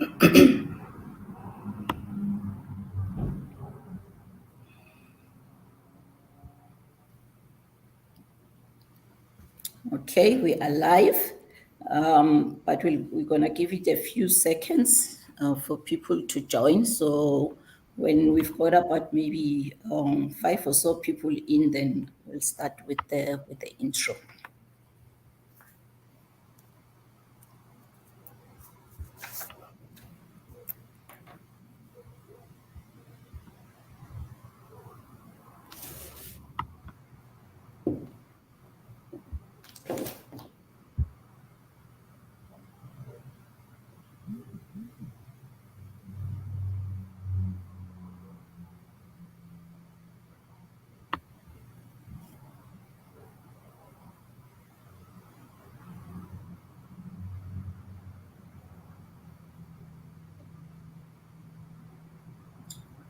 Okay, we are live, but we're going to give it a few seconds for people to join. So when we've got about maybe 5 or so people in, then we'll start with the intro.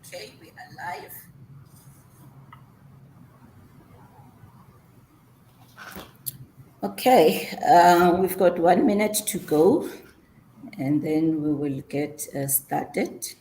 Okay, we are live. Okay, we've got 1 minute to go, and then we will get started.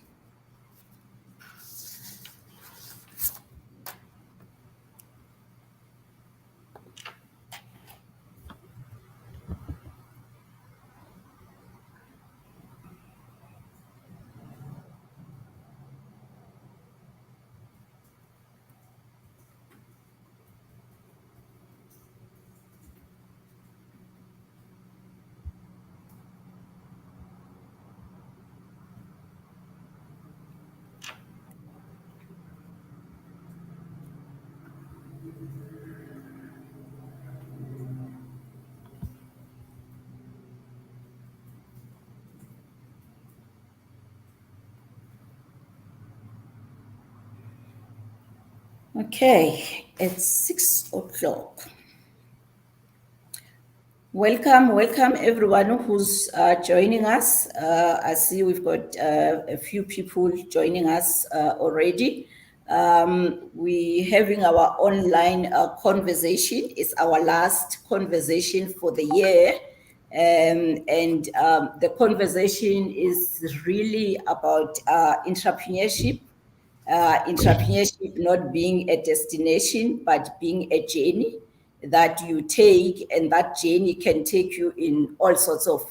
Okay, it's 6 o'clock. Welcome everyone who's joining us. I see we've got a few people joining us already. We're having our online conversation. It's our last conversation for the year. And the conversation is really about entrepreneurship. Entrepreneurship not being a destination, but being a journey that you take, and that journey can take you in all sorts of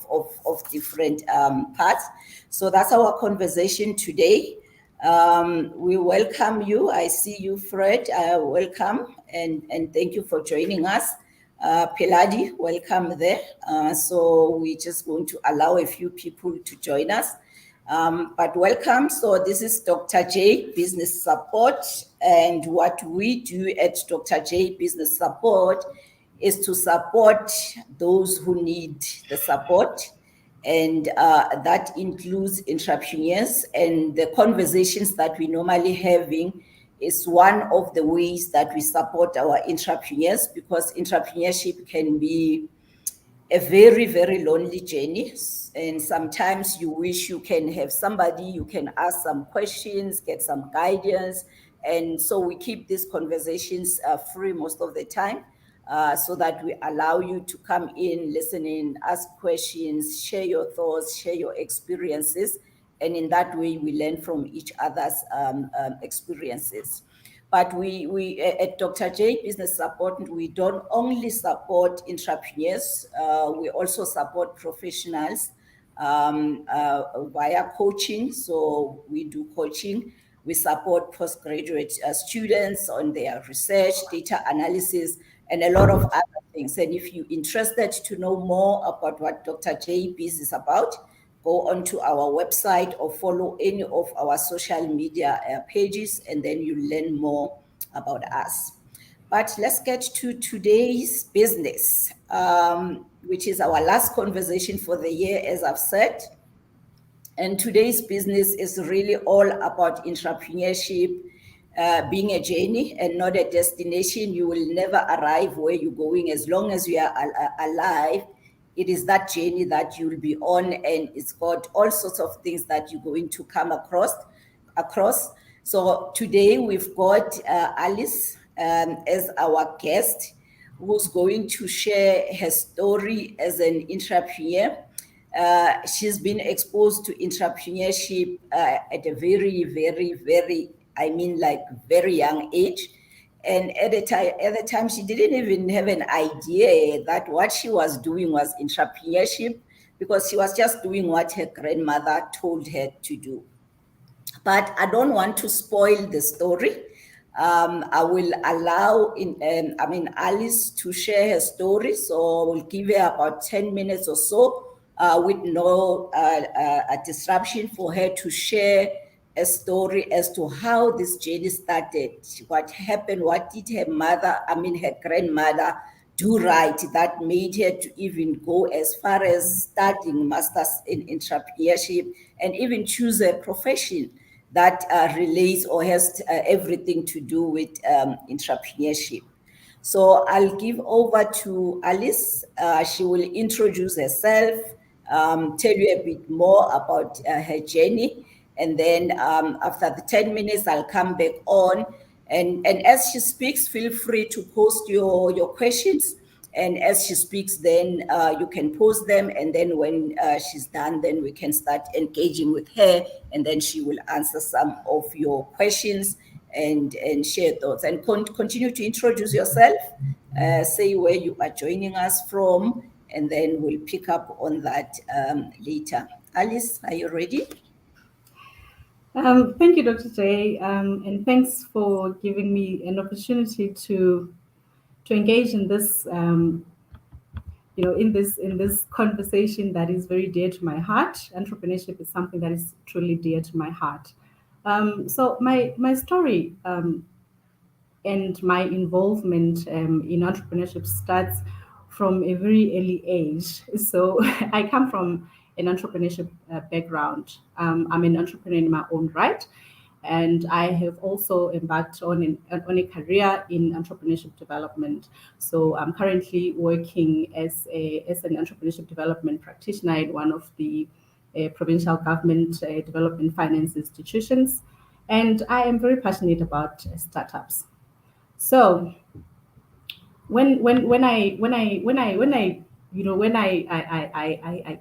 different paths. So that's our conversation today. We welcome you. I see you, Fred. Welcome, and thank you for joining us. Peladi, welcome there. So we're just going to allow a few people to join us. But welcome. So this is Dr. J Business Support, and what we do at Dr. J Business Support is to support those who need the support, and that includes entrepreneurs. And the conversations that we normally having is one of the ways that we support our entrepreneurs, because entrepreneurship can be a very, very lonely journey. And sometimes you wish you can have somebody, you can ask some questions, get some guidance. And so we keep these conversations free most of the time, so that we allow you to come in, listen in, ask questions, share your thoughts, share your experiences. And in that way, we learn from each other's experiences. But we at Dr. J Business Support, we don't only support entrepreneurs, we also support professionals via coaching. So we do coaching. We support postgraduate students on their research, data analysis, and a lot of other things. And if you're interested to know more about what Dr. J Biz is about, go onto our website or follow any of our social media pages, and then you learn more about us. But let's get to today's business, which is our last conversation for the year, as I've said. And today's business is really all about entrepreneurship, being a journey and not a destination. You will never arrive where you're going. As long as you are alive, it is that journey that you'll be on, and it's got all sorts of things that you're going to come across. So today we've got Alice as our guest, who's going to share her story as an entrepreneur. She's been exposed to entrepreneurship at a very, very, very, I mean, like very young age. And at the time, she didn't even have an idea that what she was doing was entrepreneurship, because she was just doing what her grandmother told her to do. But I don't want to spoil the story. I will allow Alice to share her story. So we'll give her about 10 minutes or so with no disruption for her to share a story as to how this journey started, what happened, what did her grandmother do right that made her to even go as far as studying masters in entrepreneurship and even choose a profession that relates or has everything to do with entrepreneurship. So I'll give over to Alice. She will introduce herself, tell you a bit more about her journey. And then after the 10 minutes, I'll come back on. And as she speaks, feel free to post your questions. And as she speaks, then you can post them. And then when she's done, then we can start engaging with her. And then she will answer some of your questions and share thoughts. And continue to introduce yourself, say where you are joining us from, and then we'll pick up on that later. Alice, are you ready? Thank you, Dr. J, and thanks for giving me an opportunity to engage in this, in this conversation that is very dear to my heart. Entrepreneurship is something that is truly dear to my heart. So my story and my involvement in entrepreneurship starts from a very early age. So I come from an entrepreneurship background. I'm an entrepreneur in my own right, and I have also embarked on a career in entrepreneurship development. So I'm currently working as an entrepreneurship development practitioner in one of the provincial government development finance institutions, and I am very passionate about startups. So when I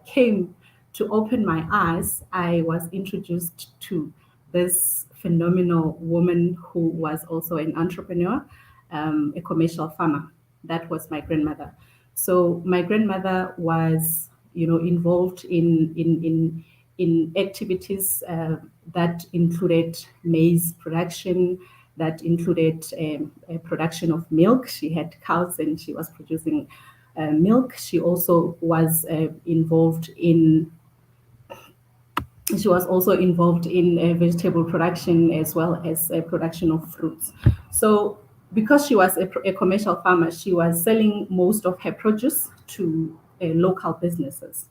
came to open my eyes, I was introduced to this phenomenal woman who was also an entrepreneur, a commercial farmer. That was my grandmother. So my grandmother was, involved in activities that included maize production, that included production of milk. She had cows and she was producing milk. She also was involved in vegetable production as well as production of fruits. So because she was a commercial farmer, she was selling most of her produce to local businesses.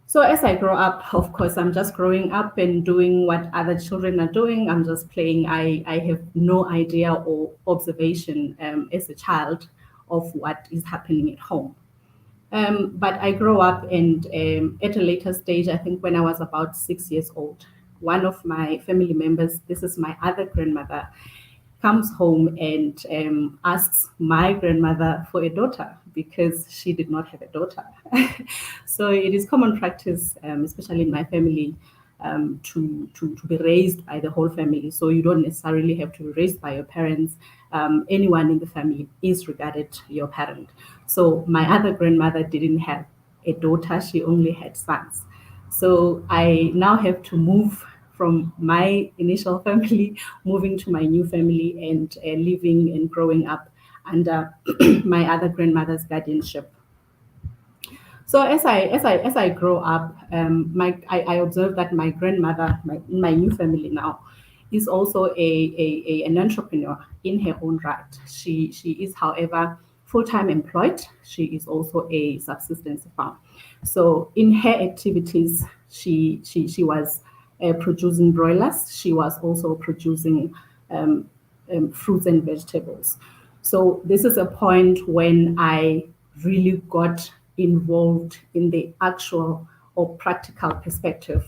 So as I grow up, of course, I'm just growing up and doing what other children are doing. I'm just playing. I have no idea or observation as a child of what is happening at home. But I grow up, and at a later stage, I think when I was about 6 years old, one of my family members, this is my other grandmother, comes home and asks my grandmother for a daughter because she did not have a daughter. So it is common practice, especially in my family, to be raised by the whole family. So you don't necessarily have to be raised by your parents. Anyone in the family is regarded your parent. So my other grandmother didn't have a daughter, she only had sons. So I now have to move from my initial family, moving to my new family, and living and growing up under my other grandmother's guardianship. So as I grow up, I observe that my grandmother, my new family now, is also an entrepreneur in her own right. She is, however, full-time employed. She is also a subsistence farmer. So in her activities, she was producing broilers. She was also producing fruits and vegetables. So this is a point when I really got involved in the actual or practical perspective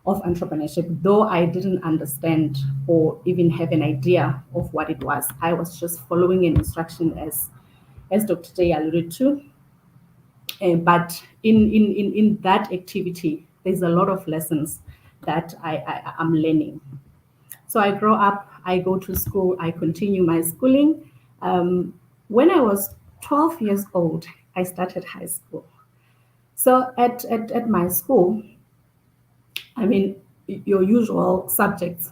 of entrepreneurship. Though I didn't understand or even have an idea of what it was, I was just following an instruction as Dr. J alluded to. But in that activity, there's a lot of lessons that I'm learning. So I grow up, I go to school, I continue my schooling. When I was 12 years old, I started high school. So at my school, I mean, your usual subjects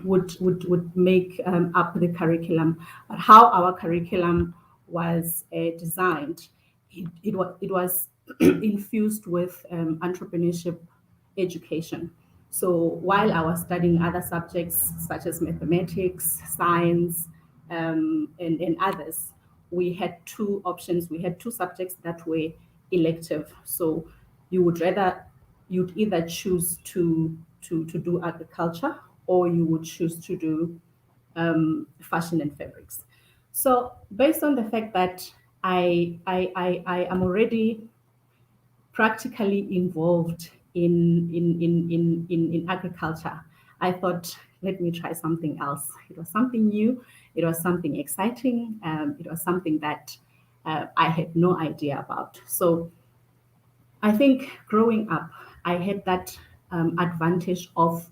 would make up the curriculum, but how our curriculum was designed, it was infused with entrepreneurship education. So while I was studying other subjects such as mathematics, science, and others, we had two options. We had two subjects that were elective. So you would rather you'd either choose to do agriculture, or you would choose to do fashion and fabrics. So based on the fact that I am already practically involved in agriculture, I thought, let me try something else. It was something new. It was something exciting. It was something that I had no idea about. So I think growing up, I had that advantage of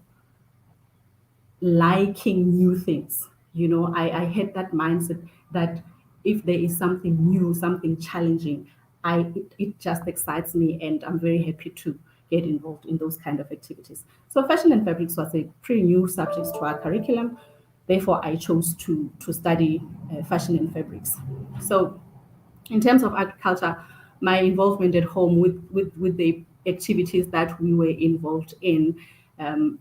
liking new things. You know, I had that mindset that if there is something new, something challenging, it just excites me, and I'm very happy to get involved in those kind of activities. So fashion and fabrics was a pretty new subject to our curriculum. Therefore, I chose to study fashion and fabrics. So in terms of agriculture, my involvement at home with the activities that we were involved in,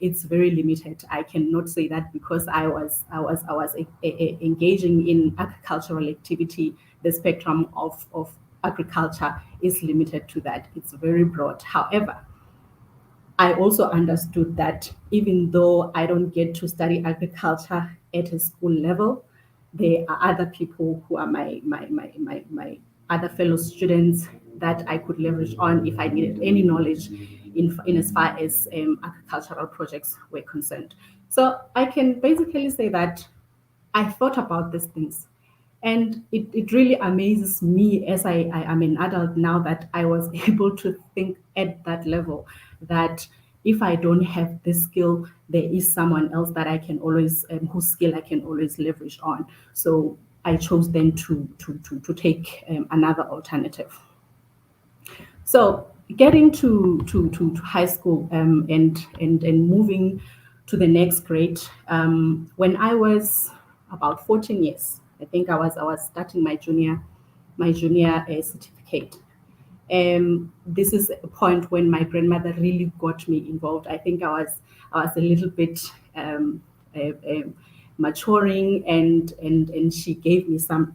it's very limited. I cannot say that because I was engaging in agricultural activity, the spectrum of agriculture is limited to that. It's very broad. However, I also understood that even though I don't get to study agriculture at a school level, there are other people who are my other fellow students that I could leverage on if I needed any knowledge in as far as agricultural projects were concerned. So I can basically say that I thought about these things. And it really amazes me as I am an adult now that I was able to think at that level, that if I don't have this skill, there is someone else that I can always, whose skill I can always leverage on. So I chose then to take another alternative. So getting to high school and moving to the next grade, when I was about 14 years, I think I was starting my junior certificate. This is a point when my grandmother really got me involved. I think I was a little bit maturing, and she gave me some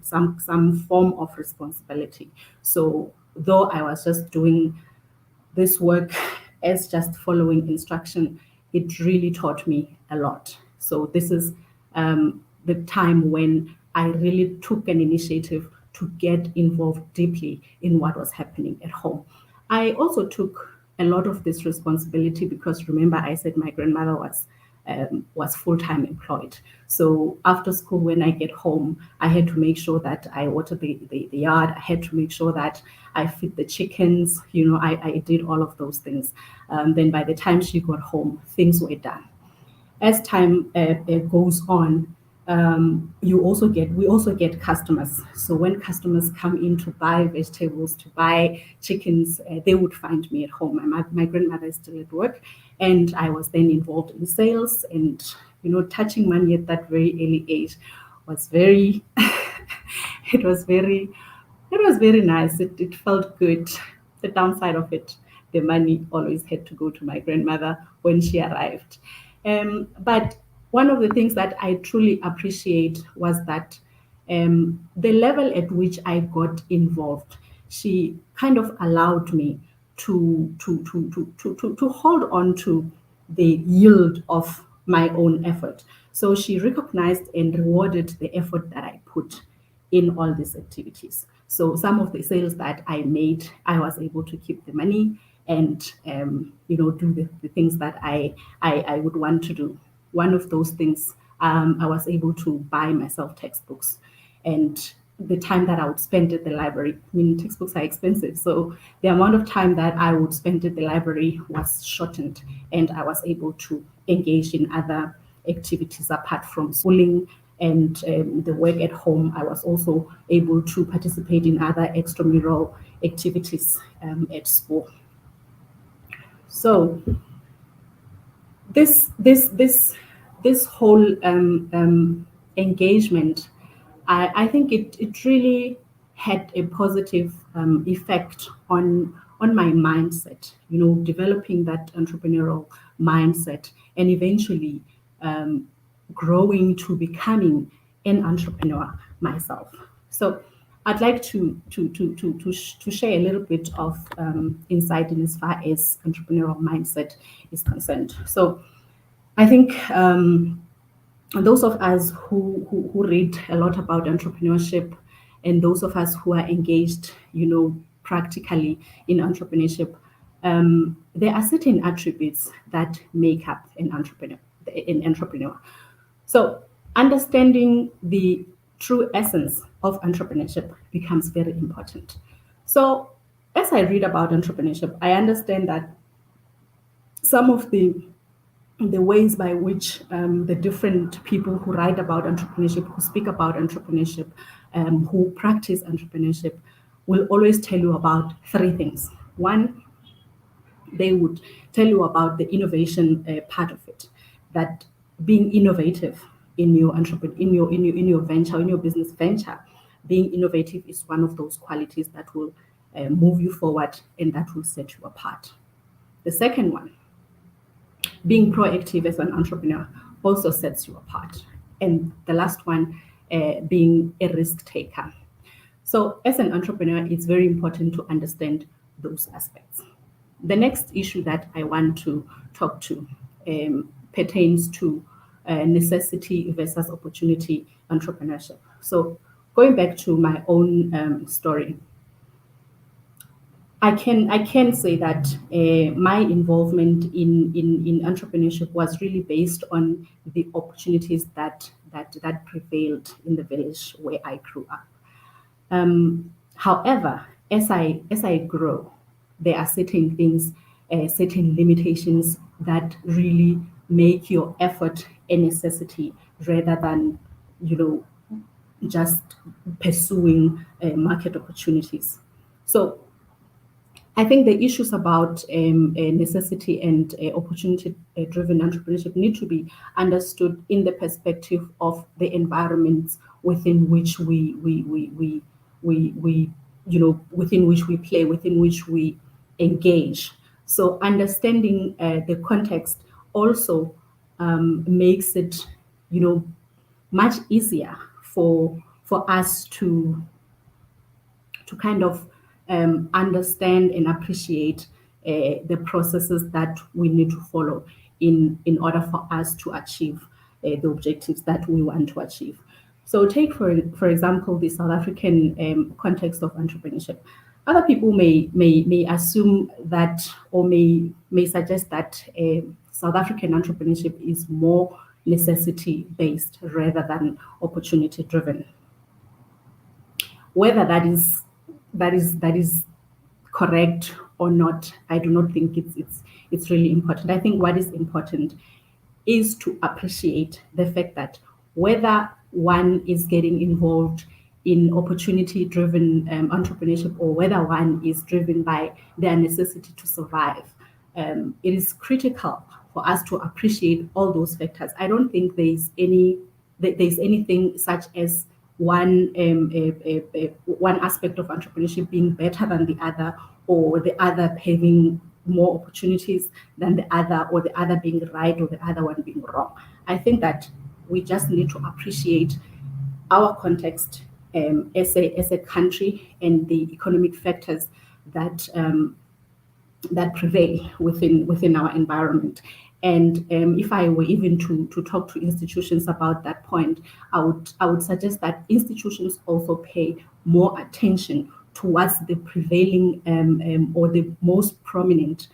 form of responsibility. So though I was just doing this work as just following instruction, it really taught me a lot. So this is the time when I really took an initiative to get involved deeply in what was happening at home. I also took a lot of this responsibility because remember I said my grandmother was full-time employed. So after school, when I get home, I had to make sure that I water the yard. I had to make sure that I feed the chickens. You know, I did all of those things. Then by the time she got home, things were done. As time goes on, we also get customers. So when customers come in to buy vegetables, to buy chickens, they would find me at home. My grandmother is still at work, and I was then involved in sales. And touching money at that very early age was very it was very nice. It felt good. The downside of it, the money always had to go to my grandmother when she arrived. But one of the things that I truly appreciate was that the level at which I got involved, she kind of allowed me to hold on to the yield of my own effort. So she recognized and rewarded the effort that I put in all these activities. So some of the sales that I made, I was able to keep the money and do the things that I would want to do. One of those things, I was able to buy myself textbooks, and the time that I would spend at the library. I mean, textbooks are expensive, so the amount of time that I would spend at the library was shortened, and I was able to engage in other activities apart from schooling and the work at home. I was also able to participate in other extramural activities at school. So this whole engagement, I think it really had a positive effect on my mindset, developing that entrepreneurial mindset, and eventually growing to becoming an entrepreneur myself. So I'd like to share a little bit of insight in as far as entrepreneurial mindset is concerned. So I think those of us who read a lot about entrepreneurship, and those of us who are engaged, practically in entrepreneurship, there are certain attributes that make up an entrepreneur. So understanding the true essence of entrepreneurship becomes very important. So as I read about entrepreneurship, I understand that some of the ways by which the different people who write about entrepreneurship, who speak about entrepreneurship, who practice entrepreneurship, will always tell you about three things. One, they would tell you about the innovation part of it, that being innovative in your venture, in your business venture, being innovative is one of those qualities that will move you forward and that will set you apart. The second one, being proactive as an entrepreneur, also sets you apart. And the last one, being a risk taker. So as an entrepreneur, it's very important to understand those aspects. The next issue that I want to talk to pertains to necessity versus opportunity entrepreneurship. So going back to my own story, I can say that my involvement in entrepreneurship was really based on the opportunities that prevailed in the village where I grew up. However, as I grow, there are certain things, certain limitations that really make your effort a necessity rather than just pursuing market opportunities. So I think the issues about necessity and opportunity-driven entrepreneurship need to be understood in the perspective of the environments within which we within which we play, within which we engage. So understanding the context also makes it much easier for us to kind of understand and appreciate the processes that we need to follow in order for us to achieve the objectives that we want to achieve. So take, for example, the South African context of entrepreneurship. Other people may assume that, or may suggest that South African entrepreneurship is more necessity-based rather than opportunity-driven. Whether that is correct or not, I do not think it's really important. I think what is important is to appreciate the fact that whether one is getting involved in opportunity-driven entrepreneurship or whether one is driven by their necessity to survive, it is critical for us to appreciate all those factors. I don't think there's anything such as one aspect of entrepreneurship being better than the other, or the other having more opportunities than the other, or the other being right or the other one being wrong. I think that we just need to appreciate our context as a country and the economic factors that prevail within our environment. And if I were even to talk to institutions about that point, I would suggest that institutions also pay more attention towards the prevailing or the most prominent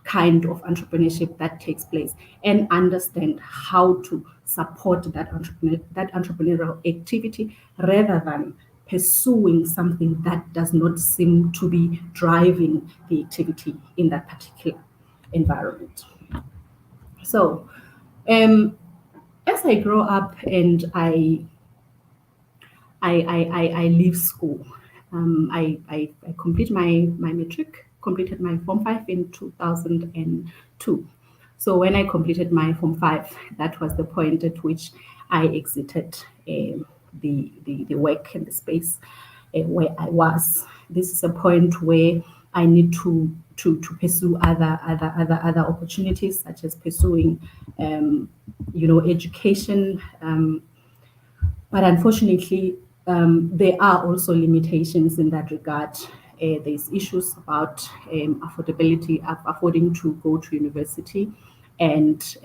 kind of entrepreneurship that takes place, and understand how to support that entrepreneurial activity rather than pursuing something that does not seem to be driving the activity in that particular environment. So as I grow up and I leave school, I complete my matric, completed my Form 5 in 2002. So when I completed my Form 5, that was the point at which I exited the work and the space where I was. This is a point where I need to pursue other opportunities, such as pursuing education. But unfortunately, there are also limitations in that regard. There's issues about affordability, affording to go to university, and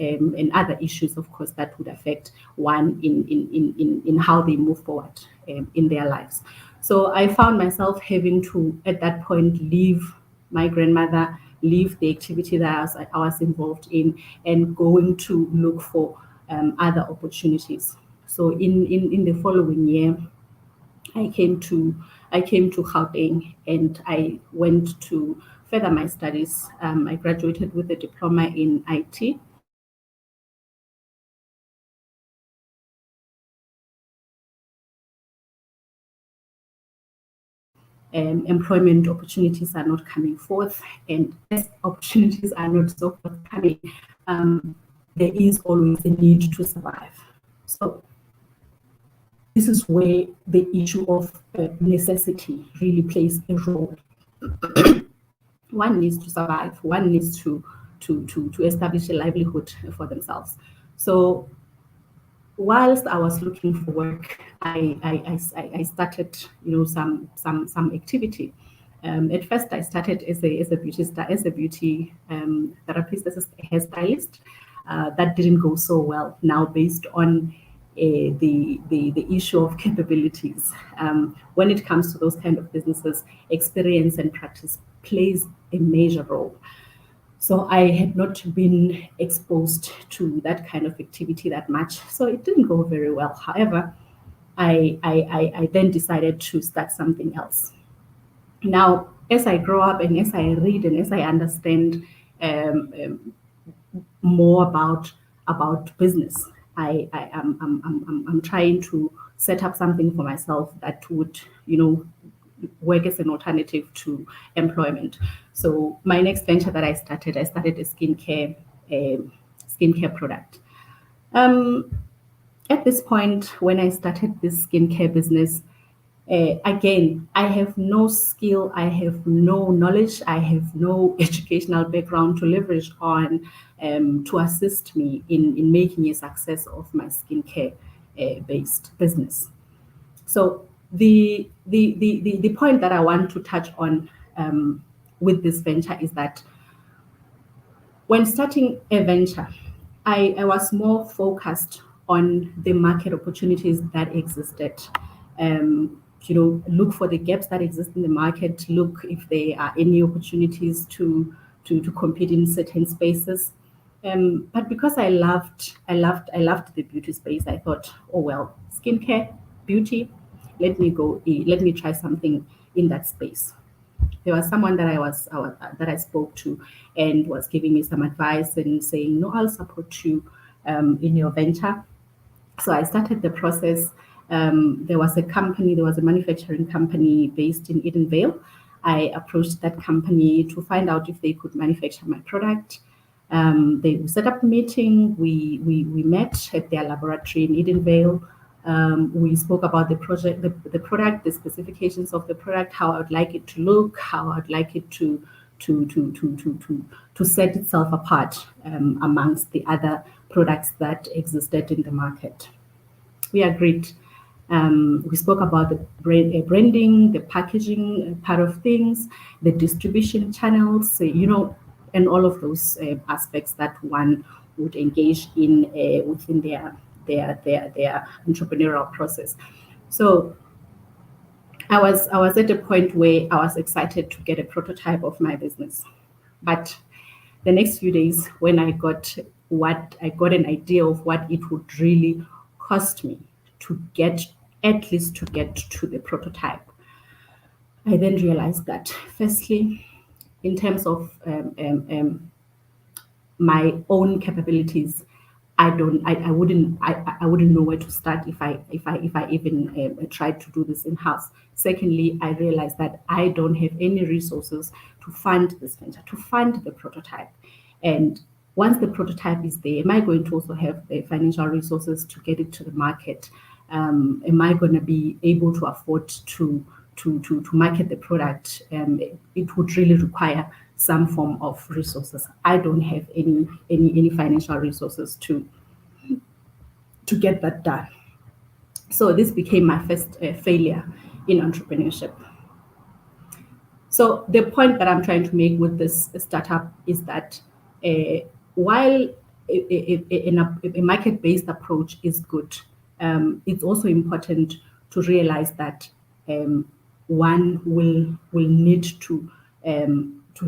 other issues, of course, that would affect one in how they move forward in their lives. So I found myself having to, at that point, leave my grandmother, leave the activity that I was involved in, and going to look for other opportunities. So in the following year, I came to Gauteng, and I went to further my studies. I graduated with a diploma in IT. Employment opportunities are not coming forth, and as opportunities are not so forthcoming, there is always a need to survive. So this is where the issue of necessity really plays a role. One needs to survive. One needs to establish a livelihood for themselves. So whilst I was looking for work, I started some activity. At first, I started as a beauty therapist, as a hairstylist. That didn't go so well. Now, based on the issue of capabilities, when it comes to those kind of businesses, experience and practice plays a major role. So I had not been exposed to that kind of activity that much, so it didn't go very well. However, I then decided to start something else. Now, as I grow up and as I read and as I understand more about business, I'm trying to set up something for myself that would, work as an alternative to employment. So my next venture that I started a skincare product. At this point, when I started this skincare business, again, I have no skill, I have no knowledge, I have no educational background to leverage on to assist me in making a success of my skincare based business. So the point that I want to touch on with this venture is that when starting a venture, I was more focused on the market opportunities that existed. Look for the gaps that exist in the market, look if there are any opportunities to compete in certain spaces. But because I loved the beauty space, I thought, oh well, skincare, beauty, let me try something in that space. There was someone that I spoke to and was giving me some advice and saying, no, I'll support you in your venture. So I started the process. There was a manufacturing company based in Edenvale. I approached that company to find out if they could manufacture my product. They set up a meeting. We met at their laboratory in Edenvale. We spoke about the project, the product, the specifications of the product, how I would like it to look, how I would like it to set itself apart amongst the other products that existed in the market. We agreed. We spoke about the branding, the packaging part of things, the distribution channels, and all of those aspects that one would engage in within their entrepreneurial process. So I was at a point where I was excited to get a prototype of my business, but the next few days, when I got an idea of what it would really cost me to get to the prototype, I then realized that firstly, in terms of my own capabilities, I wouldn't know where to start if I even tried to do this in house. Secondly, I realized that I don't have any resources to fund this venture, to fund the prototype. And once the prototype is there, am I going to also have the financial resources to get it to the market? Am I going to be able to afford to market the product? It would really require some form of resources. I don't have any financial resources to get that done. So this became my first failure in entrepreneurship. So the point that I'm trying to make with this startup is that while a market-based approach is good, it's also important to realize that one will need to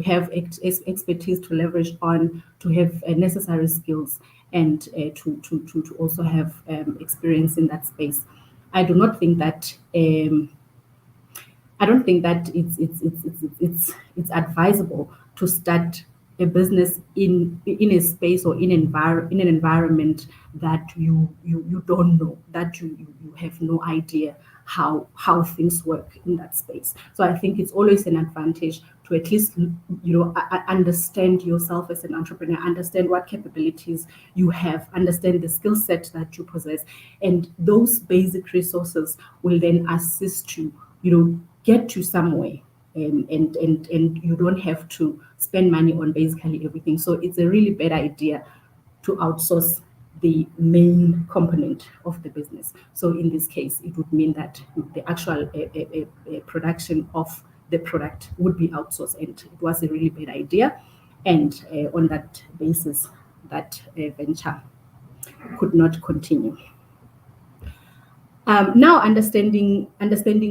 have expertise to leverage on, to have necessary skills, and to also have experience in that space. I do not think that I don't think that it's advisable to start a business in a space or in an environment that you don't know, that you have no idea how things work in that space. So I think it's always an advantage to at least understand yourself as an entrepreneur, understand what capabilities you have, understand the skill set that you possess, and those basic resources will then assist you get you somewhere, and you don't have to spend money on basically everything. So it's a really bad idea to outsource the main component of the business. So in this case, it would mean that the actual production of the product would be outsourced, and it was a really bad idea. And on that basis, that venture could not continue. Now understanding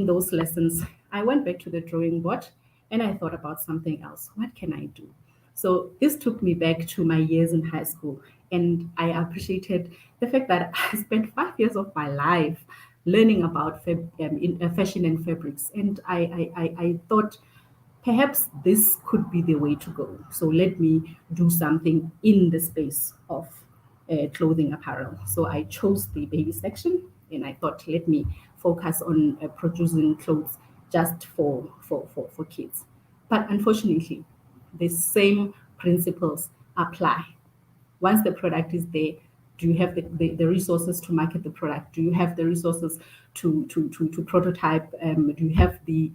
those lessons, I went back to the drawing board and I thought about something else. What can I do? So this took me back to my years in high school, and I appreciated the fact that I spent 5 years of my life learning about fashion and fabrics, and I thought perhaps this could be the way to go. So let me do something in the space of clothing apparel. So I chose the baby section, and I thought, let me focus on producing clothes just for kids. But unfortunately, the same principles apply. Once the product is there, do you have the resources to market the product? Do you have the resources to prototype? Do you have the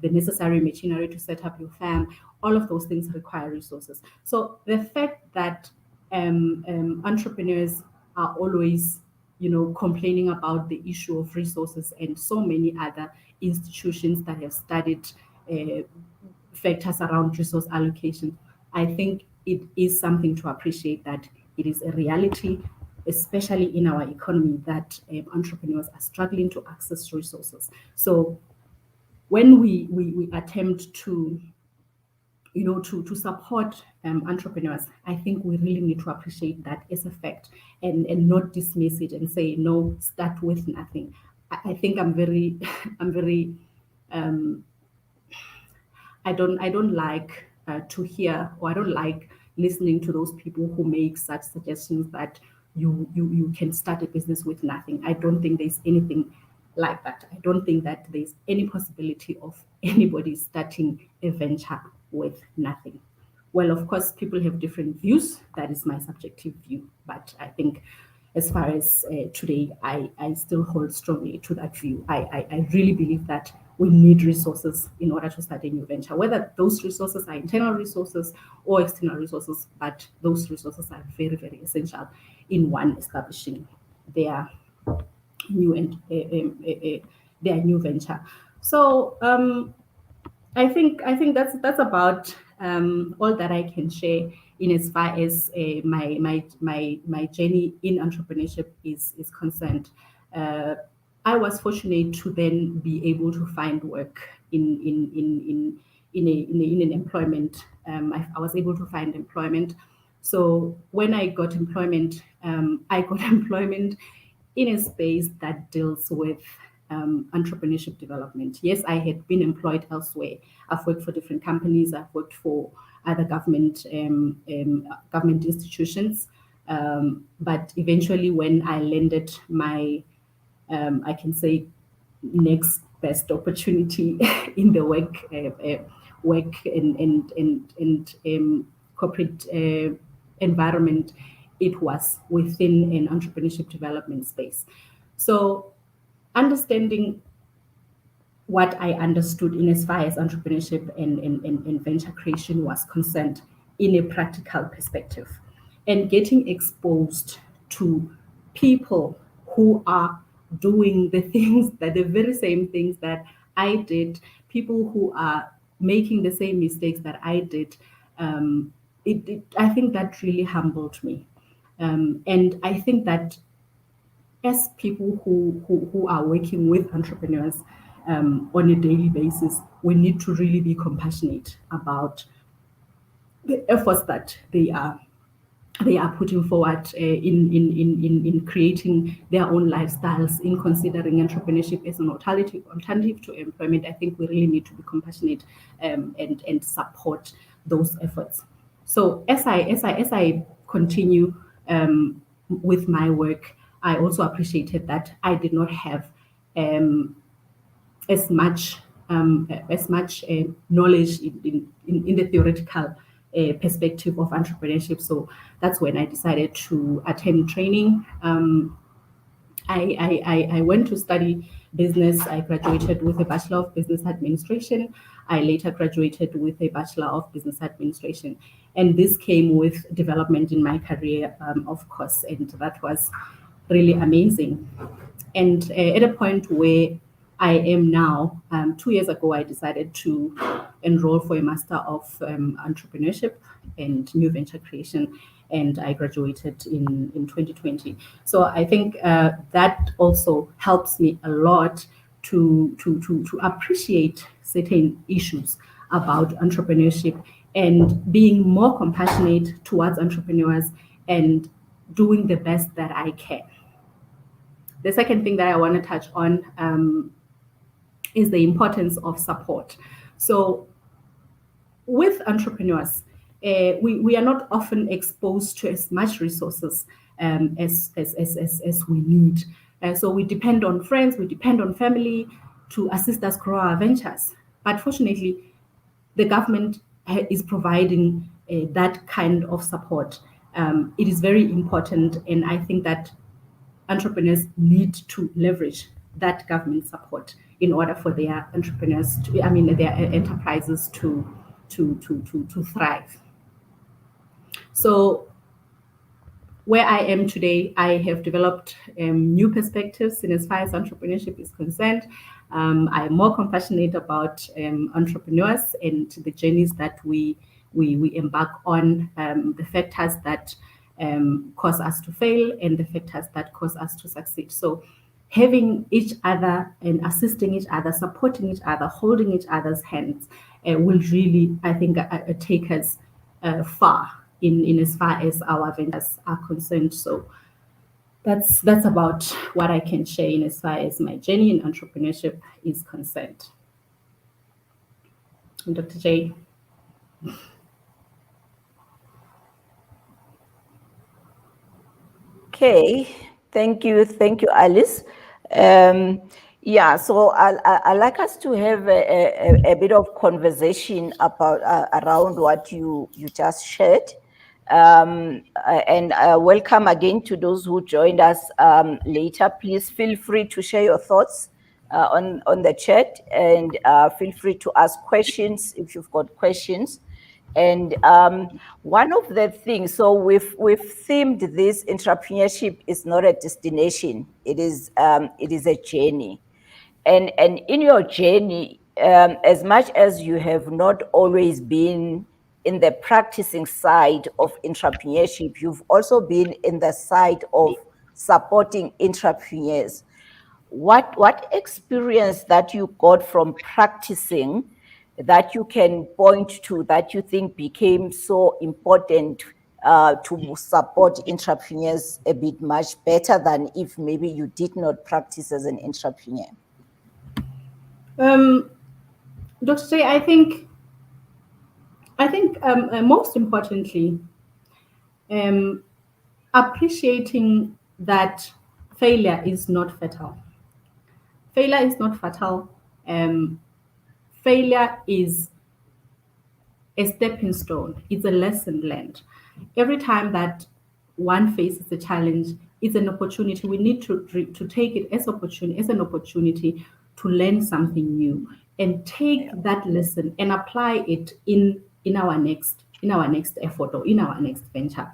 necessary machinery to set up your farm? All of those things require resources. So the fact that entrepreneurs are always complaining about the issue of resources, and so many other institutions that have studied factors around resource allocation, I think it is something to appreciate, that it is a reality, especially in our economy, that entrepreneurs are struggling to access resources. So when we attempt to support entrepreneurs, I think we really need to appreciate that as a fact, and not dismiss it and say, no, start with nothing. I think I'm very I don't like to hear, or I don't like listening to those people who make such suggestions that you can start a business with nothing. I don't think there's anything like that. I don't think that there's any possibility of anybody starting a venture with nothing. Well, of course, people have different views. That is my subjective view. But I think as far as today, I still hold strongly to that view. I really believe that we need resources in order to start a new venture, whether those resources are internal resources or external resources, but those resources are very, very essential in one establishing their new venture. So I think that's about all that I can share in as far as my journey in entrepreneurship is concerned. I was fortunate to then be able to find work in in an employment. I was able to find employment. So when I got employment, I got employment in a space that deals with entrepreneurship development. Yes, I had been employed elsewhere. I've worked for different companies. I've worked for other government institutions. But eventually, when I landed my, I can say, next best opportunity in the work and corporate environment, it was within an entrepreneurship development space. So understanding what I understood in as far as entrepreneurship and venture creation was concerned in a practical perspective, and getting exposed to people who are doing the things that the very same things that I did, people who are making the same mistakes that I did. I think that really humbled me. And I think that as people who are working with entrepreneurs on a daily basis, we need to really be compassionate about the efforts that they are putting forward in creating their own lifestyles, in considering entrepreneurship as an alternative to employment. I think we really need to be compassionate and support those efforts. So as I continue with my work, I also appreciated that I did not have as much knowledge in the theoretical perspective of entrepreneurship. So that's when I decided to attend training. I went to study business. I graduated with a Bachelor of Business Administration. I later graduated with a Bachelor of Business Administration. And this came with development in my career, of course, and that was really amazing. And at a point where I am now, 2 years ago, I decided to enroll for a Master of Entrepreneurship and New Venture Creation, and I graduated in 2020. So I think that also helps me a lot to appreciate certain issues about entrepreneurship and being more compassionate towards entrepreneurs and doing the best that I can. The second thing that I want to touch on is the importance of support. So with entrepreneurs, we are not often exposed to as much resources as we need. So we depend on friends, we depend on family to assist us grow our ventures. But fortunately, the government is providing that kind of support. It is very important, and I think that entrepreneurs need to leverage that government support in order for their entrepreneurs their enterprises to thrive. So where I am today, I have developed new perspectives in as far as entrepreneurship is concerned. I am more compassionate about entrepreneurs and the journeys that we embark on, the factors that cause us to fail and the factors that cause us to succeed. So having each other and assisting each other, supporting each other, holding each other's hands will really, I think, take us far in as far as our ventures are concerned. So that's about what I can share in as far as my journey in entrepreneurship is concerned. Dr. J. Okay, thank you, Alice. Yeah, so I like us to have a bit of conversation about around what you just shared. And welcome again to those who joined us later. Please feel free to share your thoughts on the chat, and feel free to ask questions if you've got questions. And one of the things, so we've themed this: entrepreneurship is not a destination; it is a journey. And in your journey, as much as you have not always been in the practicing side of entrepreneurship, you've also been in the side of supporting entrepreneurs. What experience that you got from practicing that you can point to that you think became so important to support entrepreneurs a bit much better than if maybe you did not practice as an entrepreneur? Dr. J, I think most importantly, appreciating that failure is not fatal. Failure is not fatal. Failure is a stepping stone. It's a lesson learned. Every time that one faces a challenge, it's an opportunity. We need to take it as an opportunity to learn something new and take that lesson and apply it in our next effort or in our next venture.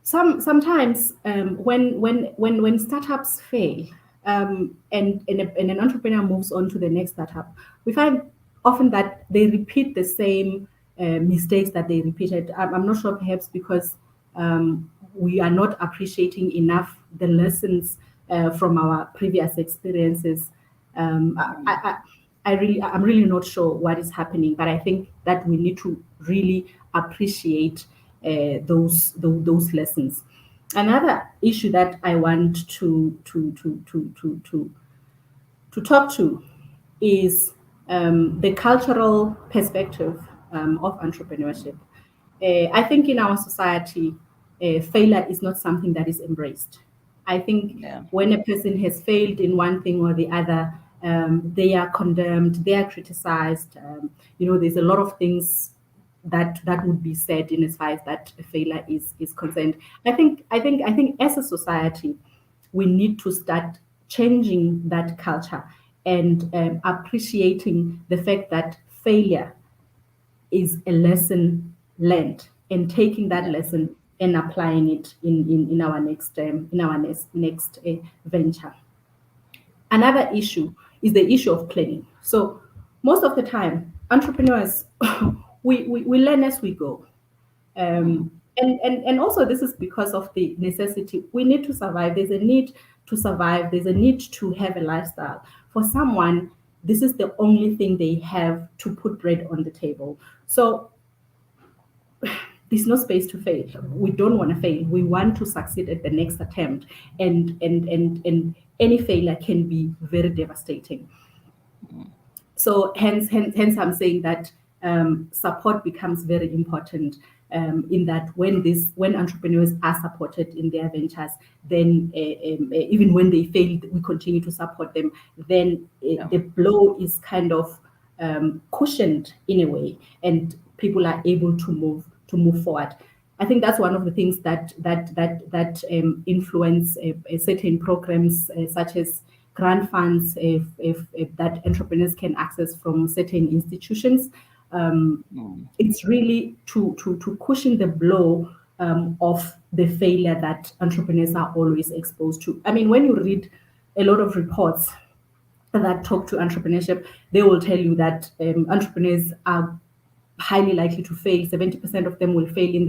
Sometimes when startups fail, and an entrepreneur moves on to the next startup, we find often that they repeat the same mistakes that they repeated. I'm not sure, perhaps because we are not appreciating enough the lessons from our previous experiences. I'm really not sure what is happening, but I think that we need to really appreciate those lessons. Another issue that I want to talk to is the cultural perspective of entrepreneurship. I think in our society, failure is not something that is embraced. I think when a person has failed in one thing or the other, they are condemned, they are criticized. There's a lot of things that would be said in as far as that failure is concerned. I think as a society, we need to start changing that culture and appreciating the fact that failure is a lesson learned, and taking that lesson and applying it in our next venture. Another issue is the issue of planning. So most of the time, entrepreneurs we learn as we go. And also this is because of the necessity. We need to survive. There's a need to survive. There's a need to have a lifestyle. For someone, this is the only thing they have to put bread on the table. So there's no space to fail. We don't want to fail. We want to succeed at the next attempt. And any failure can be very devastating. So hence I'm saying that support becomes very important, in that when entrepreneurs are supported in their ventures, then even when they fail, we continue to support them. Then the blow is kind of cushioned in a way, and people are able to move forward. I think that's one of the things that influence certain programs, such as grant funds, if that entrepreneurs can access from certain institutions. It's really to cushion the blow of the failure that entrepreneurs are always exposed to. I mean, when you read a lot of reports that talk to entrepreneurship, they will tell you that entrepreneurs are highly likely to fail. 70% of them will fail in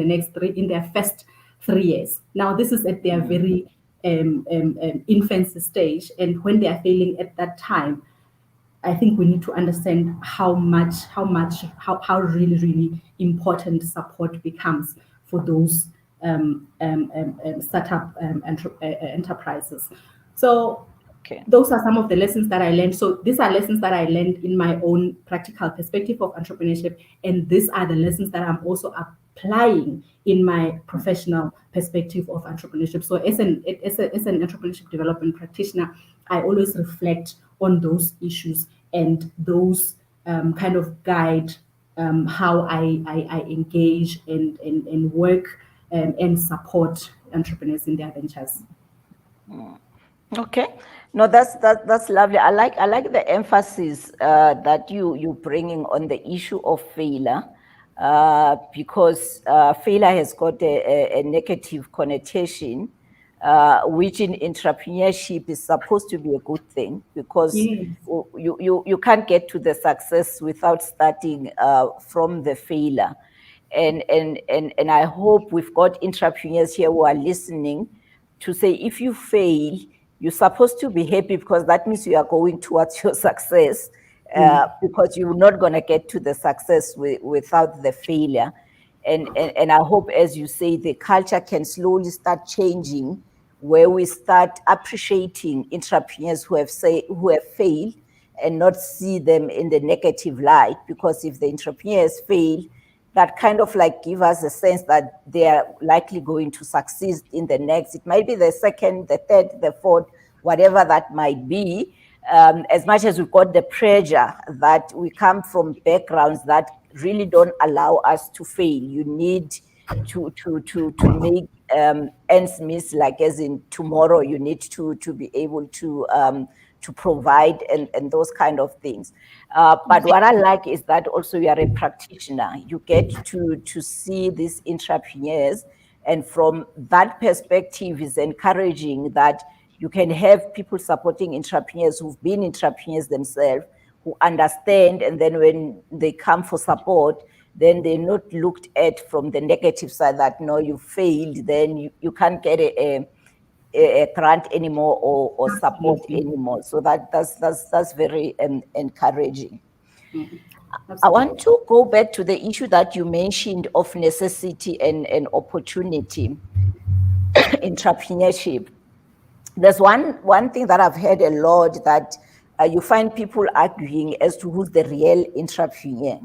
their first 3 years. Now, this is at their very infancy stage, and when they are failing at that time, I think we need to understand how really, really important support becomes for those startup enterprises. So those are some of the lessons that I learned. So these are lessons that I learned in my own practical perspective of entrepreneurship, and these are the lessons that I'm also applying in my professional perspective of entrepreneurship. So as an entrepreneurship development practitioner, I always reflect on those issues, and those kind of guide how I engage and work and support entrepreneurs in their ventures. Okay, no, that's lovely. I like the emphasis that you bringing on the issue of failure, because failure has got a negative connotation, which in entrepreneurship is supposed to be a good thing, because you can't get to the success without starting from the failure. And I hope we've got entrepreneurs here who are listening to say, if you fail, you're supposed to be happy, because that means you are going towards your success. because you're not going to get to the success without the failure. And I hope, as you say, the culture can slowly start changing, where we start appreciating entrepreneurs who have failed, and not see them in the negative light. Because if the entrepreneurs fail, that kind of like give us a sense that they are likely going to succeed in the next. It might be the second, the third, the fourth, whatever that might be. As much as we've got the pressure that we come from backgrounds that really don't allow us to fail. You need to make ends meet, like as in tomorrow. You need to be able to provide and those kind of things. But what I like is that also you are a practitioner. You get to see these entrepreneurs, and from that perspective is encouraging that you can have people supporting entrepreneurs who've been entrepreneurs themselves, who understand, and then when they come for support, then they're not looked at from the negative side that, no, you failed, then you can't get a grant anymore or support anymore. So that's very encouraging. I want to go back to the issue that you mentioned of necessity and opportunity, entrepreneurship. There's one thing that I've heard a lot, that you find people arguing as to who's the real entrepreneur.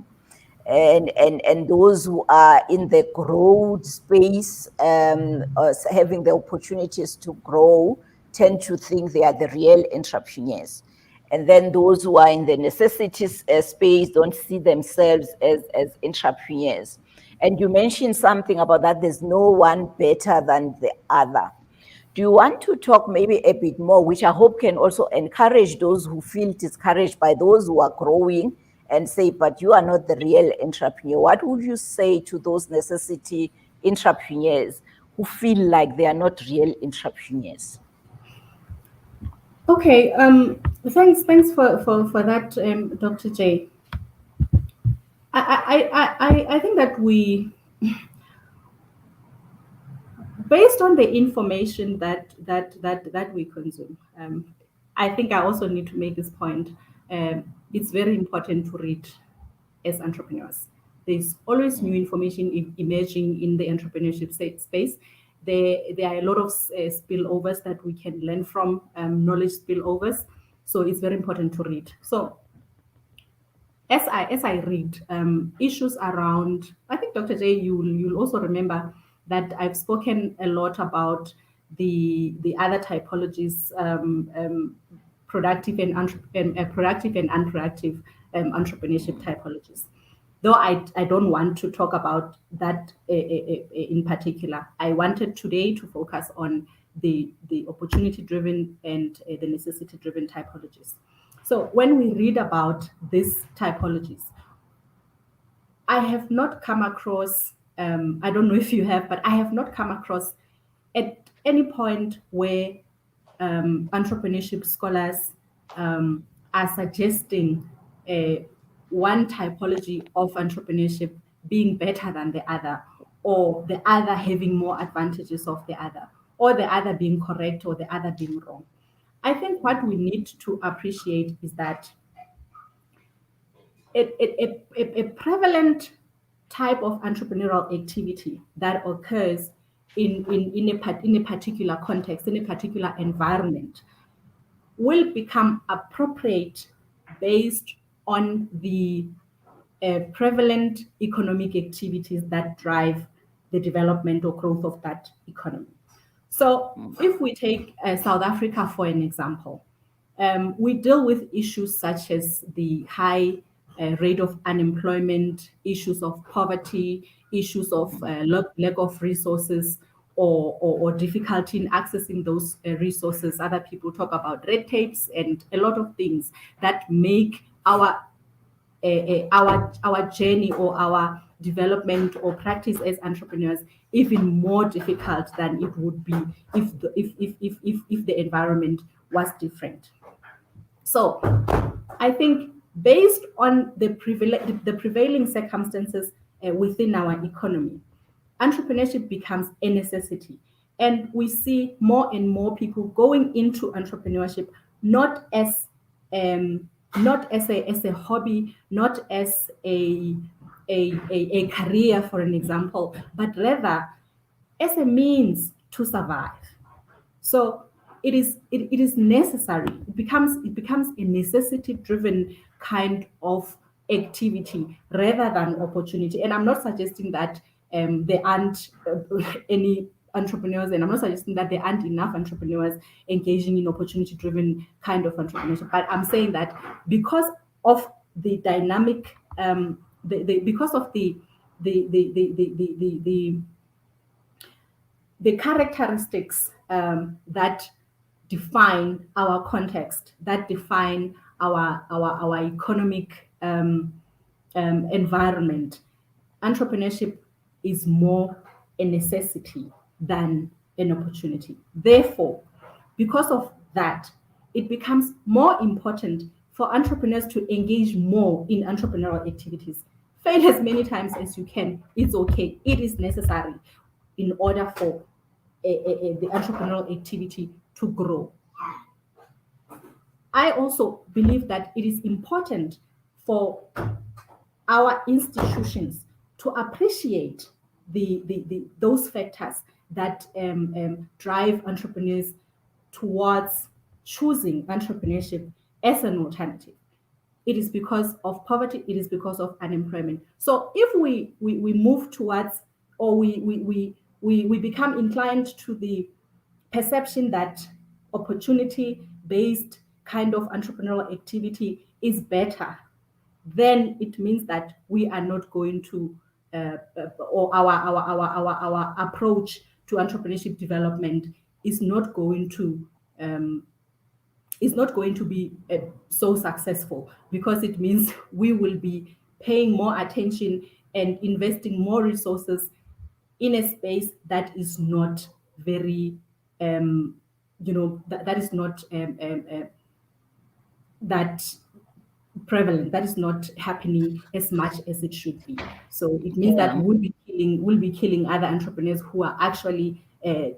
And those who are in the growth space, having the opportunities to grow, tend to think they are the real entrepreneurs. And then those who are in the necessities space don't see themselves as entrepreneurs. And you mentioned something about that there's no one better than the other. Do you want to talk maybe a bit more, which I hope can also encourage those who feel discouraged by those who are growing and say, but you are not the real entrepreneur? What would you say to those necessity entrepreneurs who feel like they are not real entrepreneurs? Okay, thanks for that, Dr. J. I think that based on the information that we consume, I think I also need to make this point. It's very important to read as entrepreneurs. There's always new information emerging in the entrepreneurship space. There are a lot of spillovers that we can learn from, knowledge spillovers. So it's very important to read. So as I read issues around, I think Dr. J, you'll also remember that I've spoken a lot about the other typologies, productive and unproductive entrepreneurship typologies. Though I don't want to talk about that in particular. I wanted today to focus on the opportunity-driven and the necessity-driven typologies. So when we read about these typologies, I have not come across, I don't know if you have, but I have not come across at any point where entrepreneurship scholars are suggesting one typology of entrepreneurship being better than the other, or the other having more advantages of the other, or the other being correct or the other being wrong. I think what we need to appreciate is that a prevalent type of entrepreneurial activity that occurs in a particular context, in a particular environment, will become appropriate based on the prevalent economic activities that drive the development or growth of that economy. So if we take South Africa for an example, we deal with issues such as the high rate of unemployment, issues of poverty, issues of lack of resources, or difficulty in accessing those resources. Other people talk about red tapes and a lot of things that make our journey or our development or practice as entrepreneurs even more difficult than it would be if the environment was different. So I think based on the prevailing circumstances within our economy, entrepreneurship becomes a necessity. And we see more and more people going into entrepreneurship not as not as a hobby, not as a career, for an example, but rather as a means to survive. So it is necessary. It becomes a necessity driven kind of activity rather than opportunity. And I'm not suggesting that there aren't any entrepreneurs, and I'm not suggesting that there aren't enough entrepreneurs engaging in opportunity driven kind of entrepreneurship. But I'm saying that because of the dynamic, because of the characteristics that define our context, that define our economic environment, entrepreneurship is more a necessity than an opportunity. Therefore, because of that, it becomes more important for entrepreneurs to engage more in entrepreneurial activities. Fail as many times as you can. It's okay. It is necessary in order for the entrepreneurial activity to grow. I also believe that it is important for our institutions to appreciate those factors that drive entrepreneurs towards choosing entrepreneurship as an alternative. It is because of poverty, it is because of unemployment. So if we move towards, or we become inclined to the perception that opportunity-based kind of entrepreneurial activity is better, then it means that we are not going to, or our approach to entrepreneurship development is not going to be so successful, because it means we will be paying more attention and investing more resources in a space that is not very, that is not that prevalent, that is not happening as much as it should be. So it means that we'll be killing other entrepreneurs who are actually the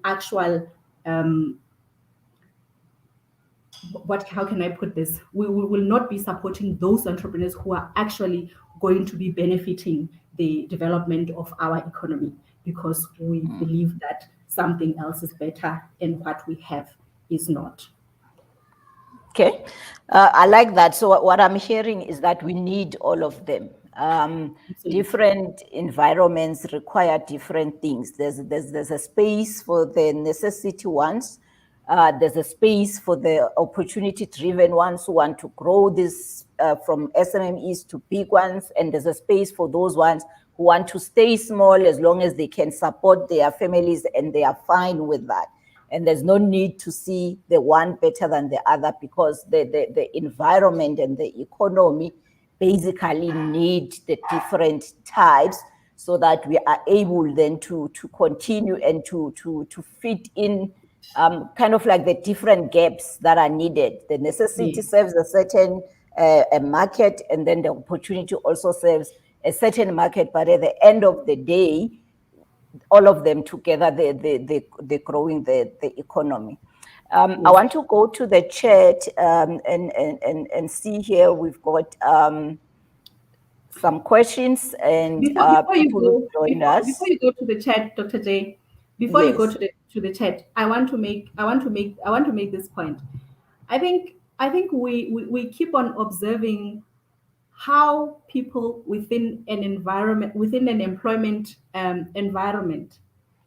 actual how can I put this? We will not be supporting those entrepreneurs who are actually going to be benefiting the development of our economy, because we believe that something else is better and what we have is not. Okay, I like that. So what I'm hearing is that we need all of them. Different environments require different things. There's a space for the necessity ones. There's a space for the opportunity-driven ones who want to grow this from SMMEs to big ones, and there's a space for those ones who want to stay small as long as they can support their families and they are fine with that. And there's no need to see the one better than the other, because the environment and the economy basically need the different types, so that we are able then to continue and to fit in kind of like the different gaps that are needed. The necessity serves a certain a market, and then the opportunity also serves a certain market. But at the end of the day, all of them together, they're growing the economy. I want to go to the chat and see here. We've got some questions, and before you go to the chat, Dr. J, before you go to the chat, I want to make this point. I think we keep on observing how people within an environment, within an employment environment,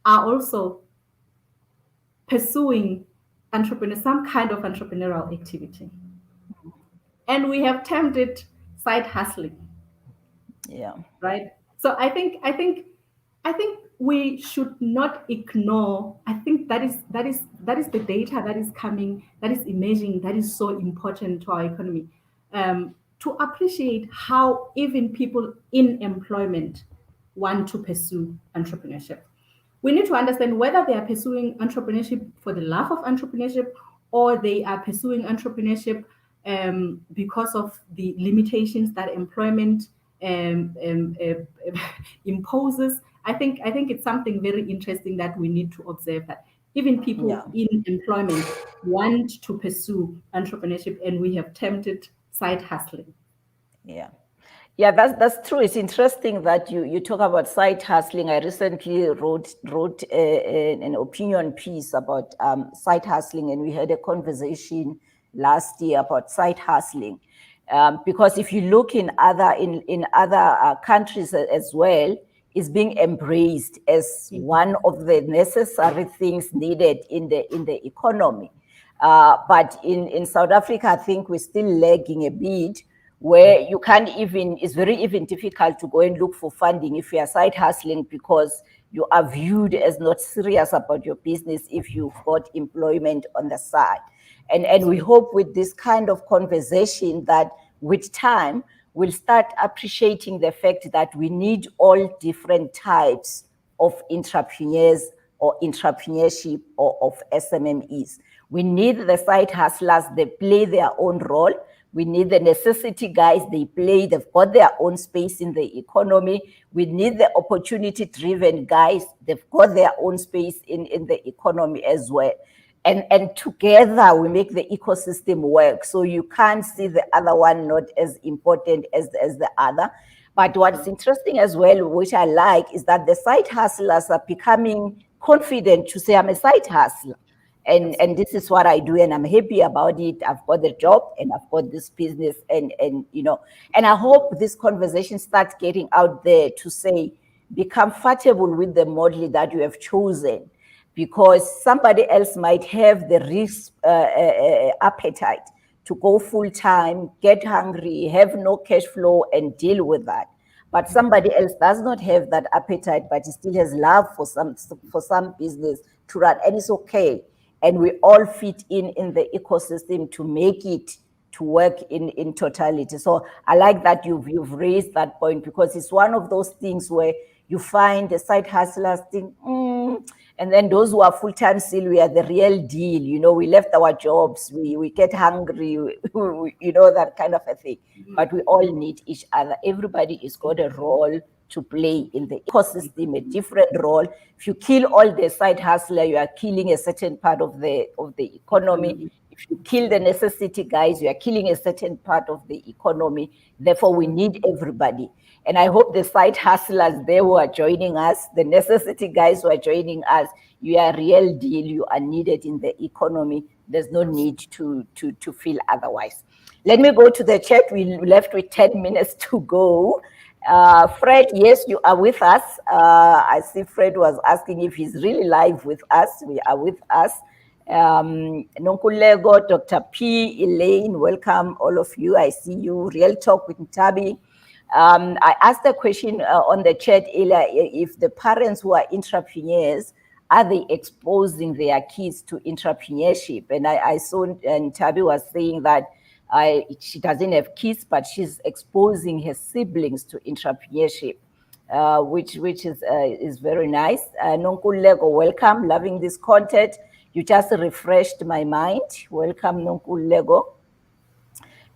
are also pursuing some kind of entrepreneurial activity, and we have termed it side hustling. Yeah. Right. So I think we should not ignore. I think that is the data that is coming, that is emerging, that is so important to our economy. To appreciate how even people in employment want to pursue entrepreneurship. We need to understand whether they are pursuing entrepreneurship for the love of entrepreneurship, or they are pursuing entrepreneurship because of the limitations that employment imposes. I think it's something very interesting that we need to observe, that Even people in employment want to pursue entrepreneurship, and we have termed it side hustling. Yeah, that's true. It's interesting that you talk about side hustling. I recently wrote an opinion piece about side hustling, and we had a conversation last year about side hustling. Because if you look in other countries as well, it's being embraced as one of the necessary things needed in the economy. But in South Africa, I think we're still lagging a bit, where you can't even, it's very even difficult to go and look for funding if you are side hustling, because you are viewed as not serious about your business if you've got employment on the side. And we hope with this kind of conversation that with time, we'll start appreciating the fact that we need all different types of entrepreneurs or entrepreneurship or of SMMEs. We need the side hustlers, they play their own role. We need the necessity guys, they've got their own space in the economy. We need the opportunity-driven guys, they've got their own space in the economy as well. And together we make the ecosystem work. So you can't see the other one not as important as the other. But what's interesting as well, which I like, is that the side hustlers are becoming confident to say, I'm a side hustler. And this is what I do, and I'm happy about it. I've got the job and I've got this business, and I hope this conversation starts getting out there to say, be comfortable with the model that you have chosen, because somebody else might have the risk appetite to go full time, get hungry, have no cash flow, and deal with that. But somebody else does not have that appetite, but he still has love for some business to run, and it's okay. And we all fit in the ecosystem to make it to work in totality. So I like that you've raised that point, because it's one of those things where you find the side hustlers think, and then those who are full-time still, we are the real deal. We left our jobs, we get hungry, that kind of a thing. But we all need each other. Everybody has got a role to play in the ecosystem, a different role. If you kill all the side hustler, you are killing a certain part of the economy. If you kill the necessity guys, you are killing a certain part of the economy. Therefore, we need everybody. And I hope the side hustlers there who are joining us, the necessity guys who are joining us, you are real deal. You are needed in the economy. There's no need to feel otherwise. Let me go to the chat. We're left with 10 minutes to go. Fred, yes, you are with us. I see Fred was asking if he's really live with us. We are with us. Nonkulego, Dr. P, Elaine, welcome all of you. I see you. Real Talk with Ntabi. I asked a question on the chat earlier, if the parents who are entrepreneurs, are they exposing their kids to entrepreneurship? And I saw Ntabi was saying that she doesn't have kids, but she's exposing her siblings to entrepreneurship, which is very nice. Nonkulego, welcome. Loving this content. You just refreshed my mind. Welcome, Nonkulego.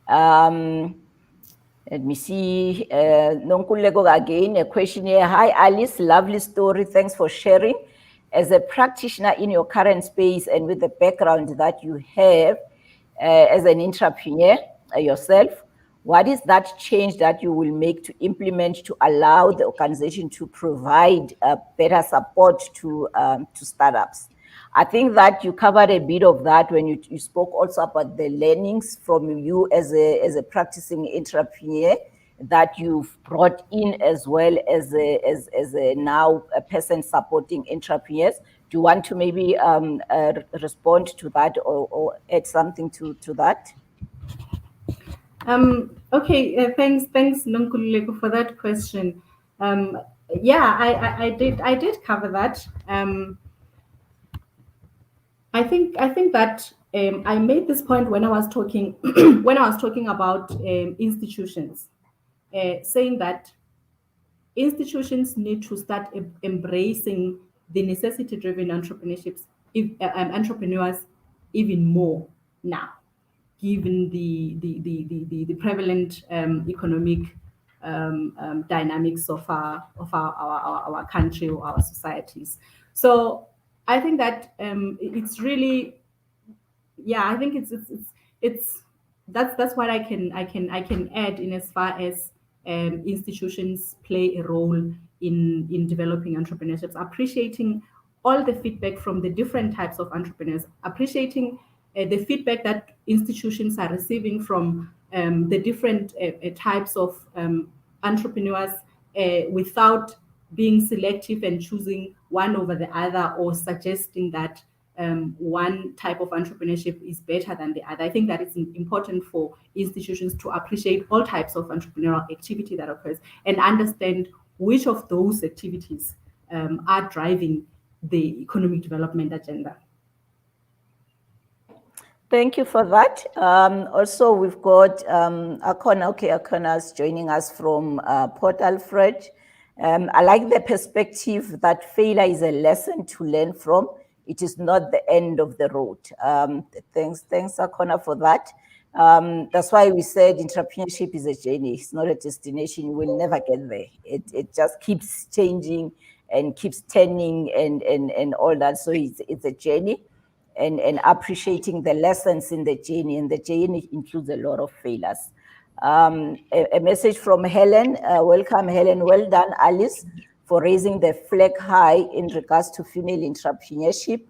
Let me see. Nonkulego again, a question here. Hi, Alice. Lovely story. Thanks for sharing. As a practitioner in your current space and with the background that you have, as an entrepreneur yourself, what is that change that you will make to implement to allow the organization to provide better support to startups? I think that you covered a bit of that when you spoke also about the learnings from you as a practicing entrepreneur that you've brought in, as well as a now a person supporting entrepreneurs. Do you want to maybe respond to that or add something to that? Okay, thanks Nonkululeko for that question. I did cover that. I think that I made this point when I was talking about institutions, saying that institutions need to start embracing the necessity-driven entrepreneurs even more now, given the prevalent economic dynamics of our country or our societies. So I think that it's really, yeah, I think it's that's what I can add in as far as institutions play a role in developing entrepreneurships, appreciating all the feedback from the different types of entrepreneurs, appreciating the feedback that institutions are receiving from the different types of entrepreneurs, without being selective and choosing one over the other, or suggesting that one type of entrepreneurship is better than the other. I think that it's important for institutions to appreciate all types of entrepreneurial activity that occurs and understand which of those activities are driving the economic development agenda. Thank you for that. Also, we've got Akona's joining us from Port Alfred. I like the perspective that failure is a lesson to learn from. It is not the end of the road. Thanks, Akona, for that. That's why we said entrepreneurship is a journey. It's not a destination. You will never get there. It just keeps changing and keeps turning and all that. So it's a journey. And appreciating the lessons in the journey, and the journey includes a lot of failures. A message from Helen. Welcome, Helen. Well done, Alice, for raising the flag high in regards to female entrepreneurship.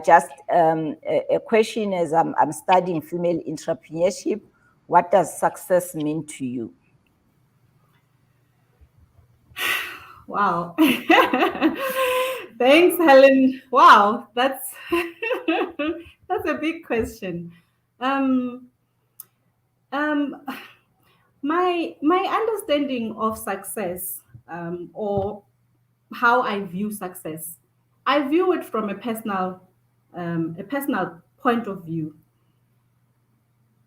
Just a question as I'm studying female entrepreneurship. What does success mean to you? Wow. Thanks, Helen. Wow, that's that's a big question. My understanding of success, or how I view success, I view it from a personal point of view.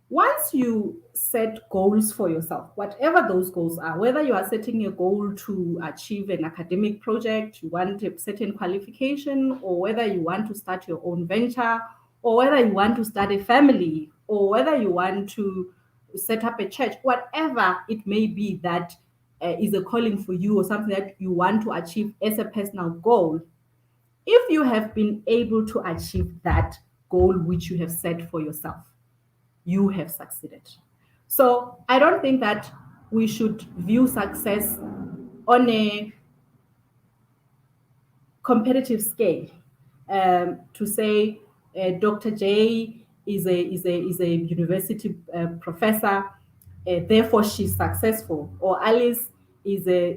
Once you set goals for yourself, whatever those goals are, whether you are setting a goal to achieve an academic project, you want a certain qualification, or whether you want to start your own venture, or whether you want to start a family, or whether you want to set up a church, whatever it may be that is a calling for you, or something that you want to achieve as a personal goal, if you have been able to achieve that goal which you have set for yourself, you have succeeded. So I don't think that we should view success on a competitive scale. To say Dr. J is a university professor, therefore she's successful, or Alice is a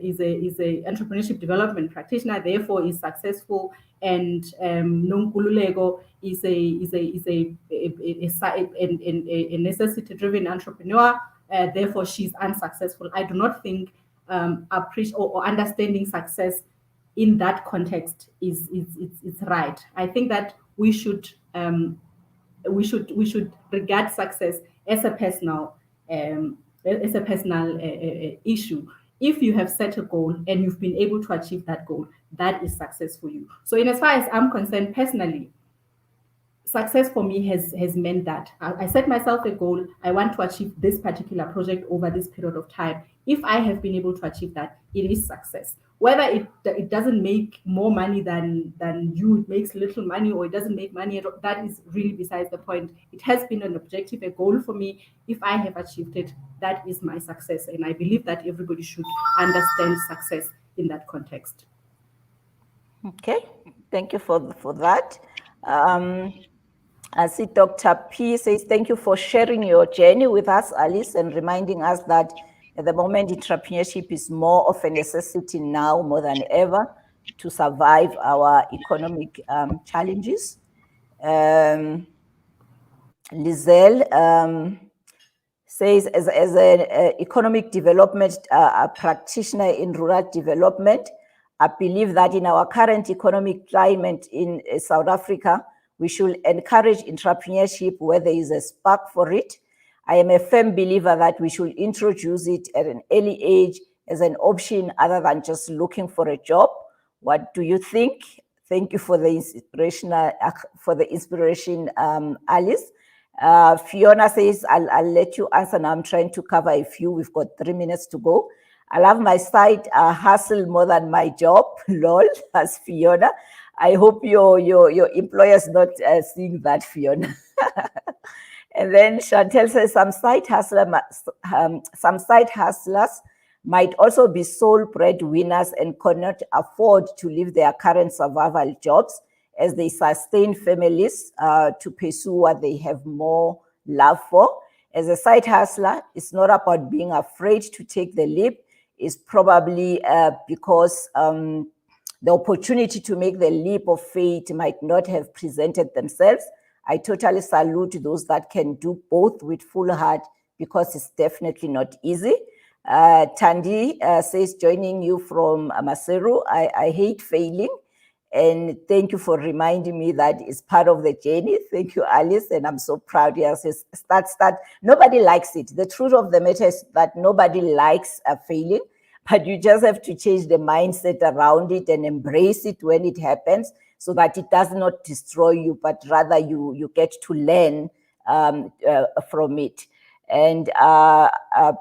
entrepreneurship development practitioner, therefore is successful, and Nonkululeko is a necessity-driven entrepreneur, therefore she's unsuccessful. I do not think appreciate or understanding success in that context is right. I think that we should regard success as a personal issue. If you have set a goal and you've been able to achieve that goal, that is success for you. So in as far as I'm concerned personally, success for me has meant that I set myself a goal. I want to achieve this particular project over this period of time. If I have been able to achieve that, it is success. Whether it doesn't make more money than you, it makes little money, or it doesn't make money, that is really besides the point. It has been an objective, a goal for me. If I have achieved it, that is my success. And I believe that everybody should understand success in that context. Okay, thank you for that. I see Dr. P says, thank you for sharing your journey with us, Alice, and reminding us that at the moment, entrepreneurship is more of a necessity now more than ever to survive our economic challenges. Lizelle says, as an economic development practitioner in rural development, I believe that in our current economic climate in South Africa, we should encourage entrepreneurship where there is a spark for it. I am a firm believer that we should introduce it at an early age as an option other than just looking for a job. What do you think? Thank you for the inspiration, Alice. Fiona says, I'll let you answer now. I'm trying to cover a few. We've got 3 minutes to go. I love my side hustle more than my job. Lol, as Fiona. I hope your employer's not seeing that, Fiona. And then Chantel says some side hustlers might also be sole breadwinners and cannot afford to leave their current survival jobs as they sustain families to pursue what they have more love for. As a side hustler, it's not about being afraid to take the leap. It's probably because the opportunity to make the leap of faith might not have presented themselves. I totally salute those that can do both with full heart, because it's definitely not easy. Tandy says, joining you from Maseru, I hate failing. And thank you for reminding me that it's part of the journey. Thank you, Alice. And I'm so proud. Yes, start. Nobody likes it. The truth of the matter is that nobody likes failing, but you just have to change the mindset around it and embrace it when it happens, so that it does not destroy you, but rather you get to learn from it. And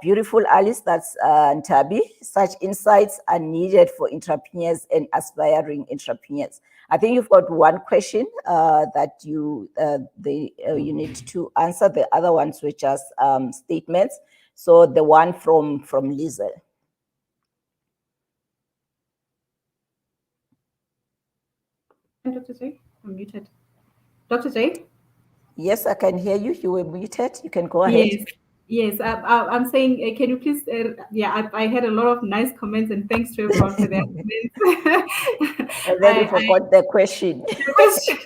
beautiful Alice, that's Ntabi. Such insights are needed for entrepreneurs and aspiring entrepreneurs. I think you've got one question that you need to answer. The other ones were just statements. So the one from Lizel. Dr. J, I'm muted. Dr. J? Yes, I can hear you. You were muted. You can go ahead. Yes. I'm saying, can you please? I had a lot of nice comments, and thanks to everyone for their comments. And then you forgot the question. The question.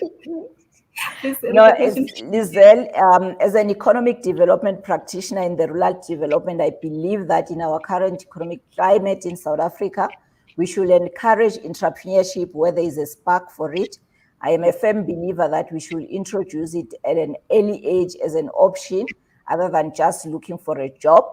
No, Lizelle, as an economic development practitioner in the rural development, I believe that in our current economic climate in South Africa, we should encourage entrepreneurship where there is a spark for it. I am a firm believer that we should introduce it at an early age as an option, other than just looking for a job.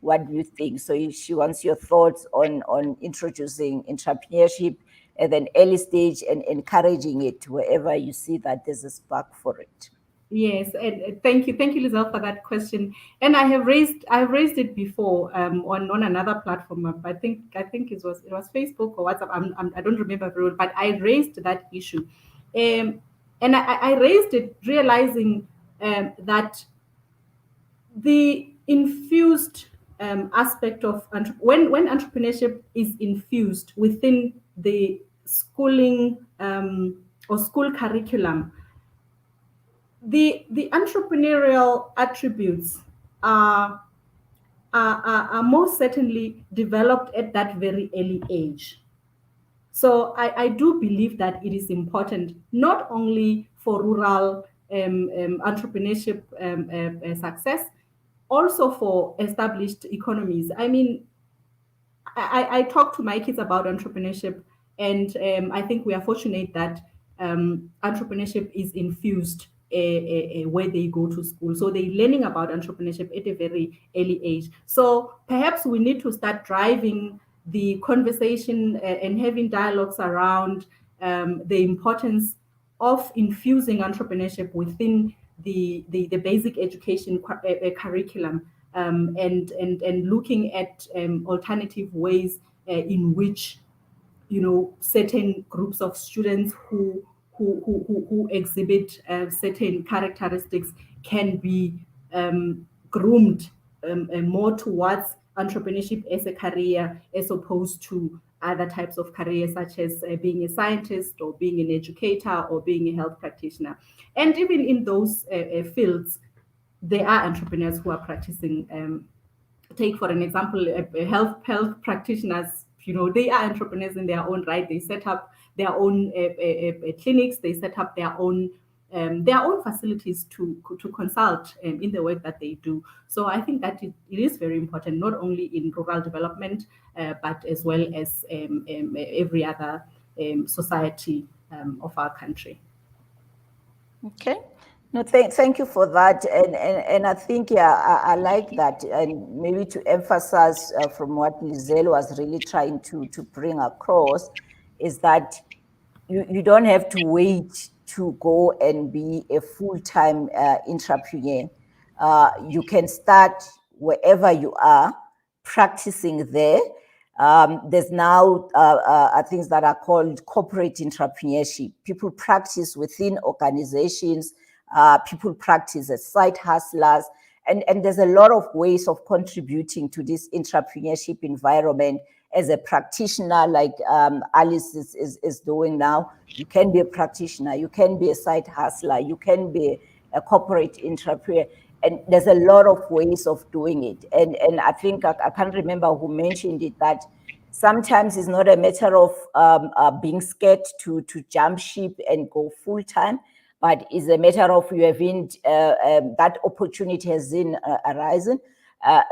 What do you think? So she wants your thoughts on introducing entrepreneurship at an early stage and encouraging it wherever you see that there's a spark for it. Yes, and thank you, Lizelle, for that question. And I have raised it before on another platform. I think it was Facebook or WhatsApp. I don't remember very well, but I raised that issue, and I raised it realizing that the infused aspect of when entrepreneurship is infused within the schooling or school curriculum, the entrepreneurial attributes are most certainly developed at that very early age. So I do believe that it is important not only for rural entrepreneurship success, also for established economies. I mean, I talk to my kids about entrepreneurship, and I think we are fortunate that entrepreneurship is infused where they go to school. So they're learning about entrepreneurship at a very early age. So perhaps we need to start driving the conversation and having dialogues around the importance of infusing entrepreneurship within the basic education curriculum, and looking at alternative ways in which, certain groups of students who exhibit certain characteristics can be groomed more towards entrepreneurship as a career, as opposed to other types of careers, such as being a scientist or being an educator or being a health practitioner. And even in those fields, there are entrepreneurs who are practicing. Take for an example, health practitioners. They are entrepreneurs in their own right. They set up their own clinics. They set up their own facilities to consult in the work that they do. So I think that it is very important, not only in rural development, but as well as every other society of our country. Okay. No, thank you for that. And I think, I like that. And maybe to emphasize from what Lizelle was really trying to bring across is that you don't have to wait to go and be a full-time entrepreneur. You can start wherever you are, practicing there. There's now things that are called corporate entrepreneurship. People practice within organizations. People practice as side hustlers. And there's a lot of ways of contributing to this entrepreneurship environment as a practitioner, like Alice is doing now. You can be a practitioner, you can be a side hustler, you can be a corporate entrepreneur. And there's a lot of ways of doing it. And I think, I can't remember who mentioned it, that sometimes it's not a matter of being scared to jump ship and go full time, but it's a matter of you having that opportunity has arisen.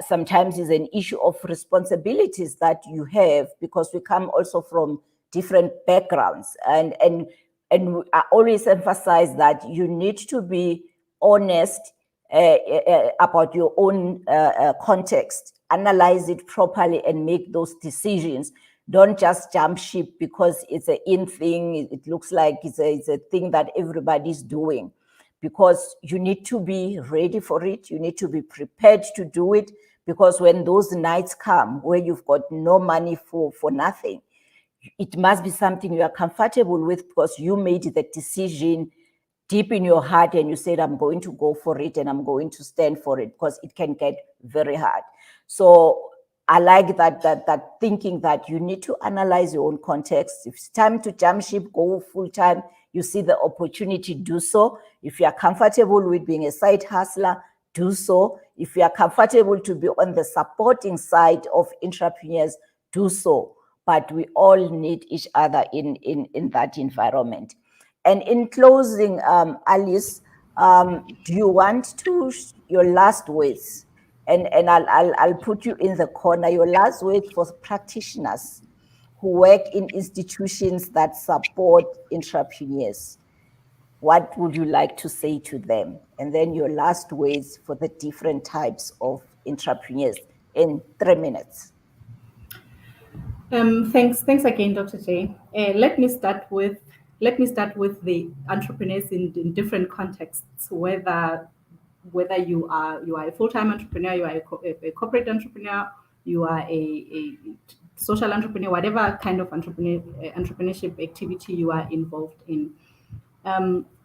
Sometimes it's an issue of responsibilities that you have, because we come also from different backgrounds. And I always emphasize that you need to be honest about your own context, analyze it properly and make those decisions. Don't just jump ship because it's an in thing. It looks like it's a thing that everybody's doing, because you need to be ready for it. You need to be prepared to do it, because when those nights come where you've got no money for nothing, it must be something you are comfortable with, because you made the decision deep in your heart and you said, I'm going to go for it and I'm going to stand for it, because it can get very hard. So I like that thinking that you need to analyze your own context. If it's time to jump ship, go full time, you see the opportunity, do so. If you are comfortable with being a side hustler, do so. If you are comfortable to be on the supporting side of entrepreneurs, do so. But we all need each other in that environment. And in closing, Alice, do you want to your last words? And I'll put you in the corner. Your last words for practitioners who work in institutions that support entrepreneurs. What would you like to say to them? And then your last words for the different types of entrepreneurs in 3 minutes. Thanks again, Dr. J. Let me start with the entrepreneurs in different contexts, whether you are a full-time entrepreneur, you are a corporate entrepreneur, you are a social entrepreneur, whatever kind of entrepreneurship activity you are involved in.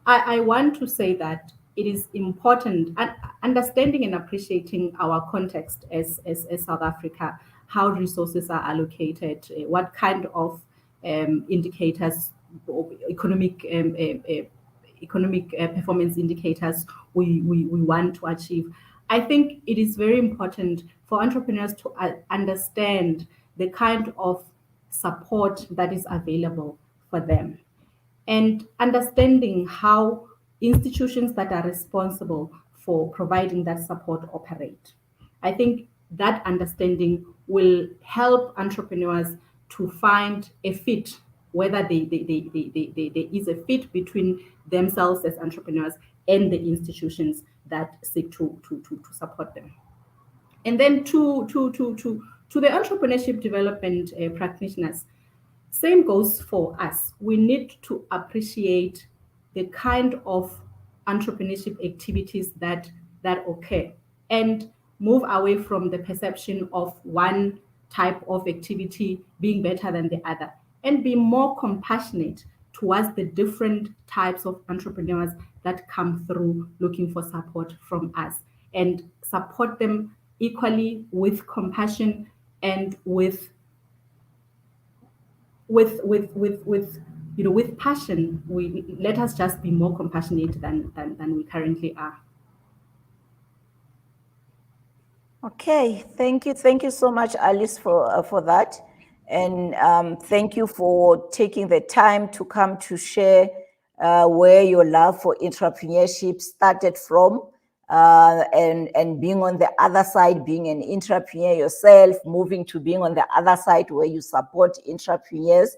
I want to say that it is important, understanding and appreciating our context as South Africa, how resources are allocated, what kind of indicators, economic performance indicators we want to achieve. I think it is very important for entrepreneurs to understand the kind of support that is available for them, and understanding how institutions that are responsible for providing that support operate. I think that understanding will help entrepreneurs to find a fit, whether there is a fit between themselves as entrepreneurs and the institutions that seek to support them. And then to the entrepreneurship development practitioners, same goes for us. We need to appreciate the kind of entrepreneurship activities that occur, and move away from the perception of one type of activity being better than the other, and be more compassionate towards the different types of entrepreneurs that come through looking for support from us, and support them equally with compassion and with passion. Let us just be more compassionate than we currently are. Okay, thank you so much, Alice, for that, and thank you for taking the time to come to share where your love for entrepreneurship started from, and being on the other side, being an entrepreneur yourself, moving to being on the other side where you support entrepreneurs.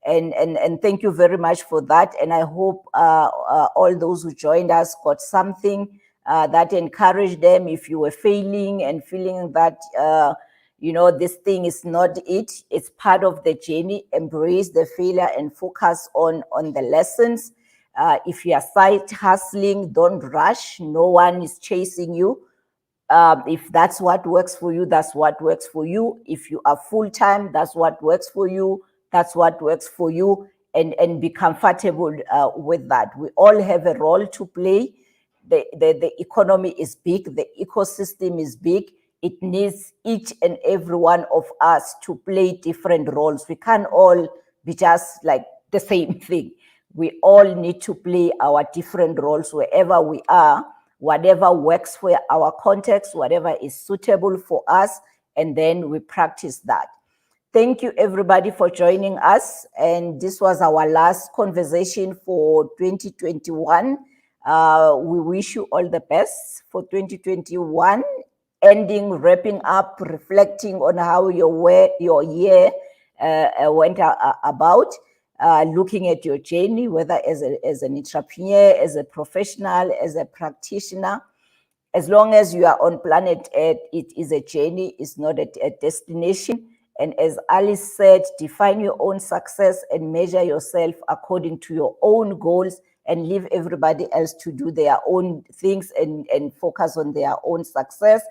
And thank you very much for that. And I hope all those who joined us got something that encouraged them. If you were failing and feeling that, this thing is not it, it's part of the journey. Embrace the failure and focus on the lessons. If you are side hustling, don't rush. No one is chasing you. If that's what works for you, that's what works for you. If you are full-time, that's what works for you. That's what works for you, and be comfortable with that. We all have a role to play. The economy is big. The ecosystem is big. It needs each and every one of us to play different roles. We can't all be just like the same thing. We all need to play our different roles wherever we are, whatever works for our context, whatever is suitable for us, and then we practice that. Thank you, everybody, for joining us. And this was our last conversation for 2021. We wish you all the best for 2021, ending, wrapping up, reflecting on how your year went about. Looking at your journey, whether as an entrepreneur, as a professional, as a practitioner. As long as you are on planet Earth, it is a journey, it's not a destination. And as Alice said, define your own success and measure yourself according to your own goals, and leave everybody else to do their own things and focus on their own success.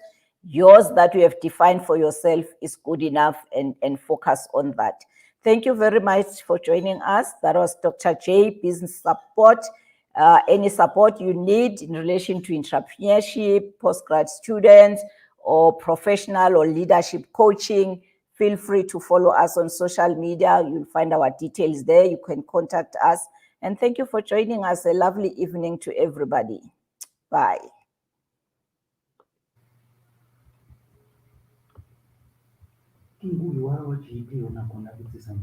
Yours that you have defined for yourself is good enough, and focus on that. Thank you very much for joining us. That was Dr. J Business Support. Any support you need in relation to entrepreneurship, postgrad students, or professional or leadership coaching, feel free to follow us on social media. You'll find our details there. You can contact us. And thank you for joining us. A lovely evening to everybody. Bye. Kingu yuwa wa chidi ona kona biti sana.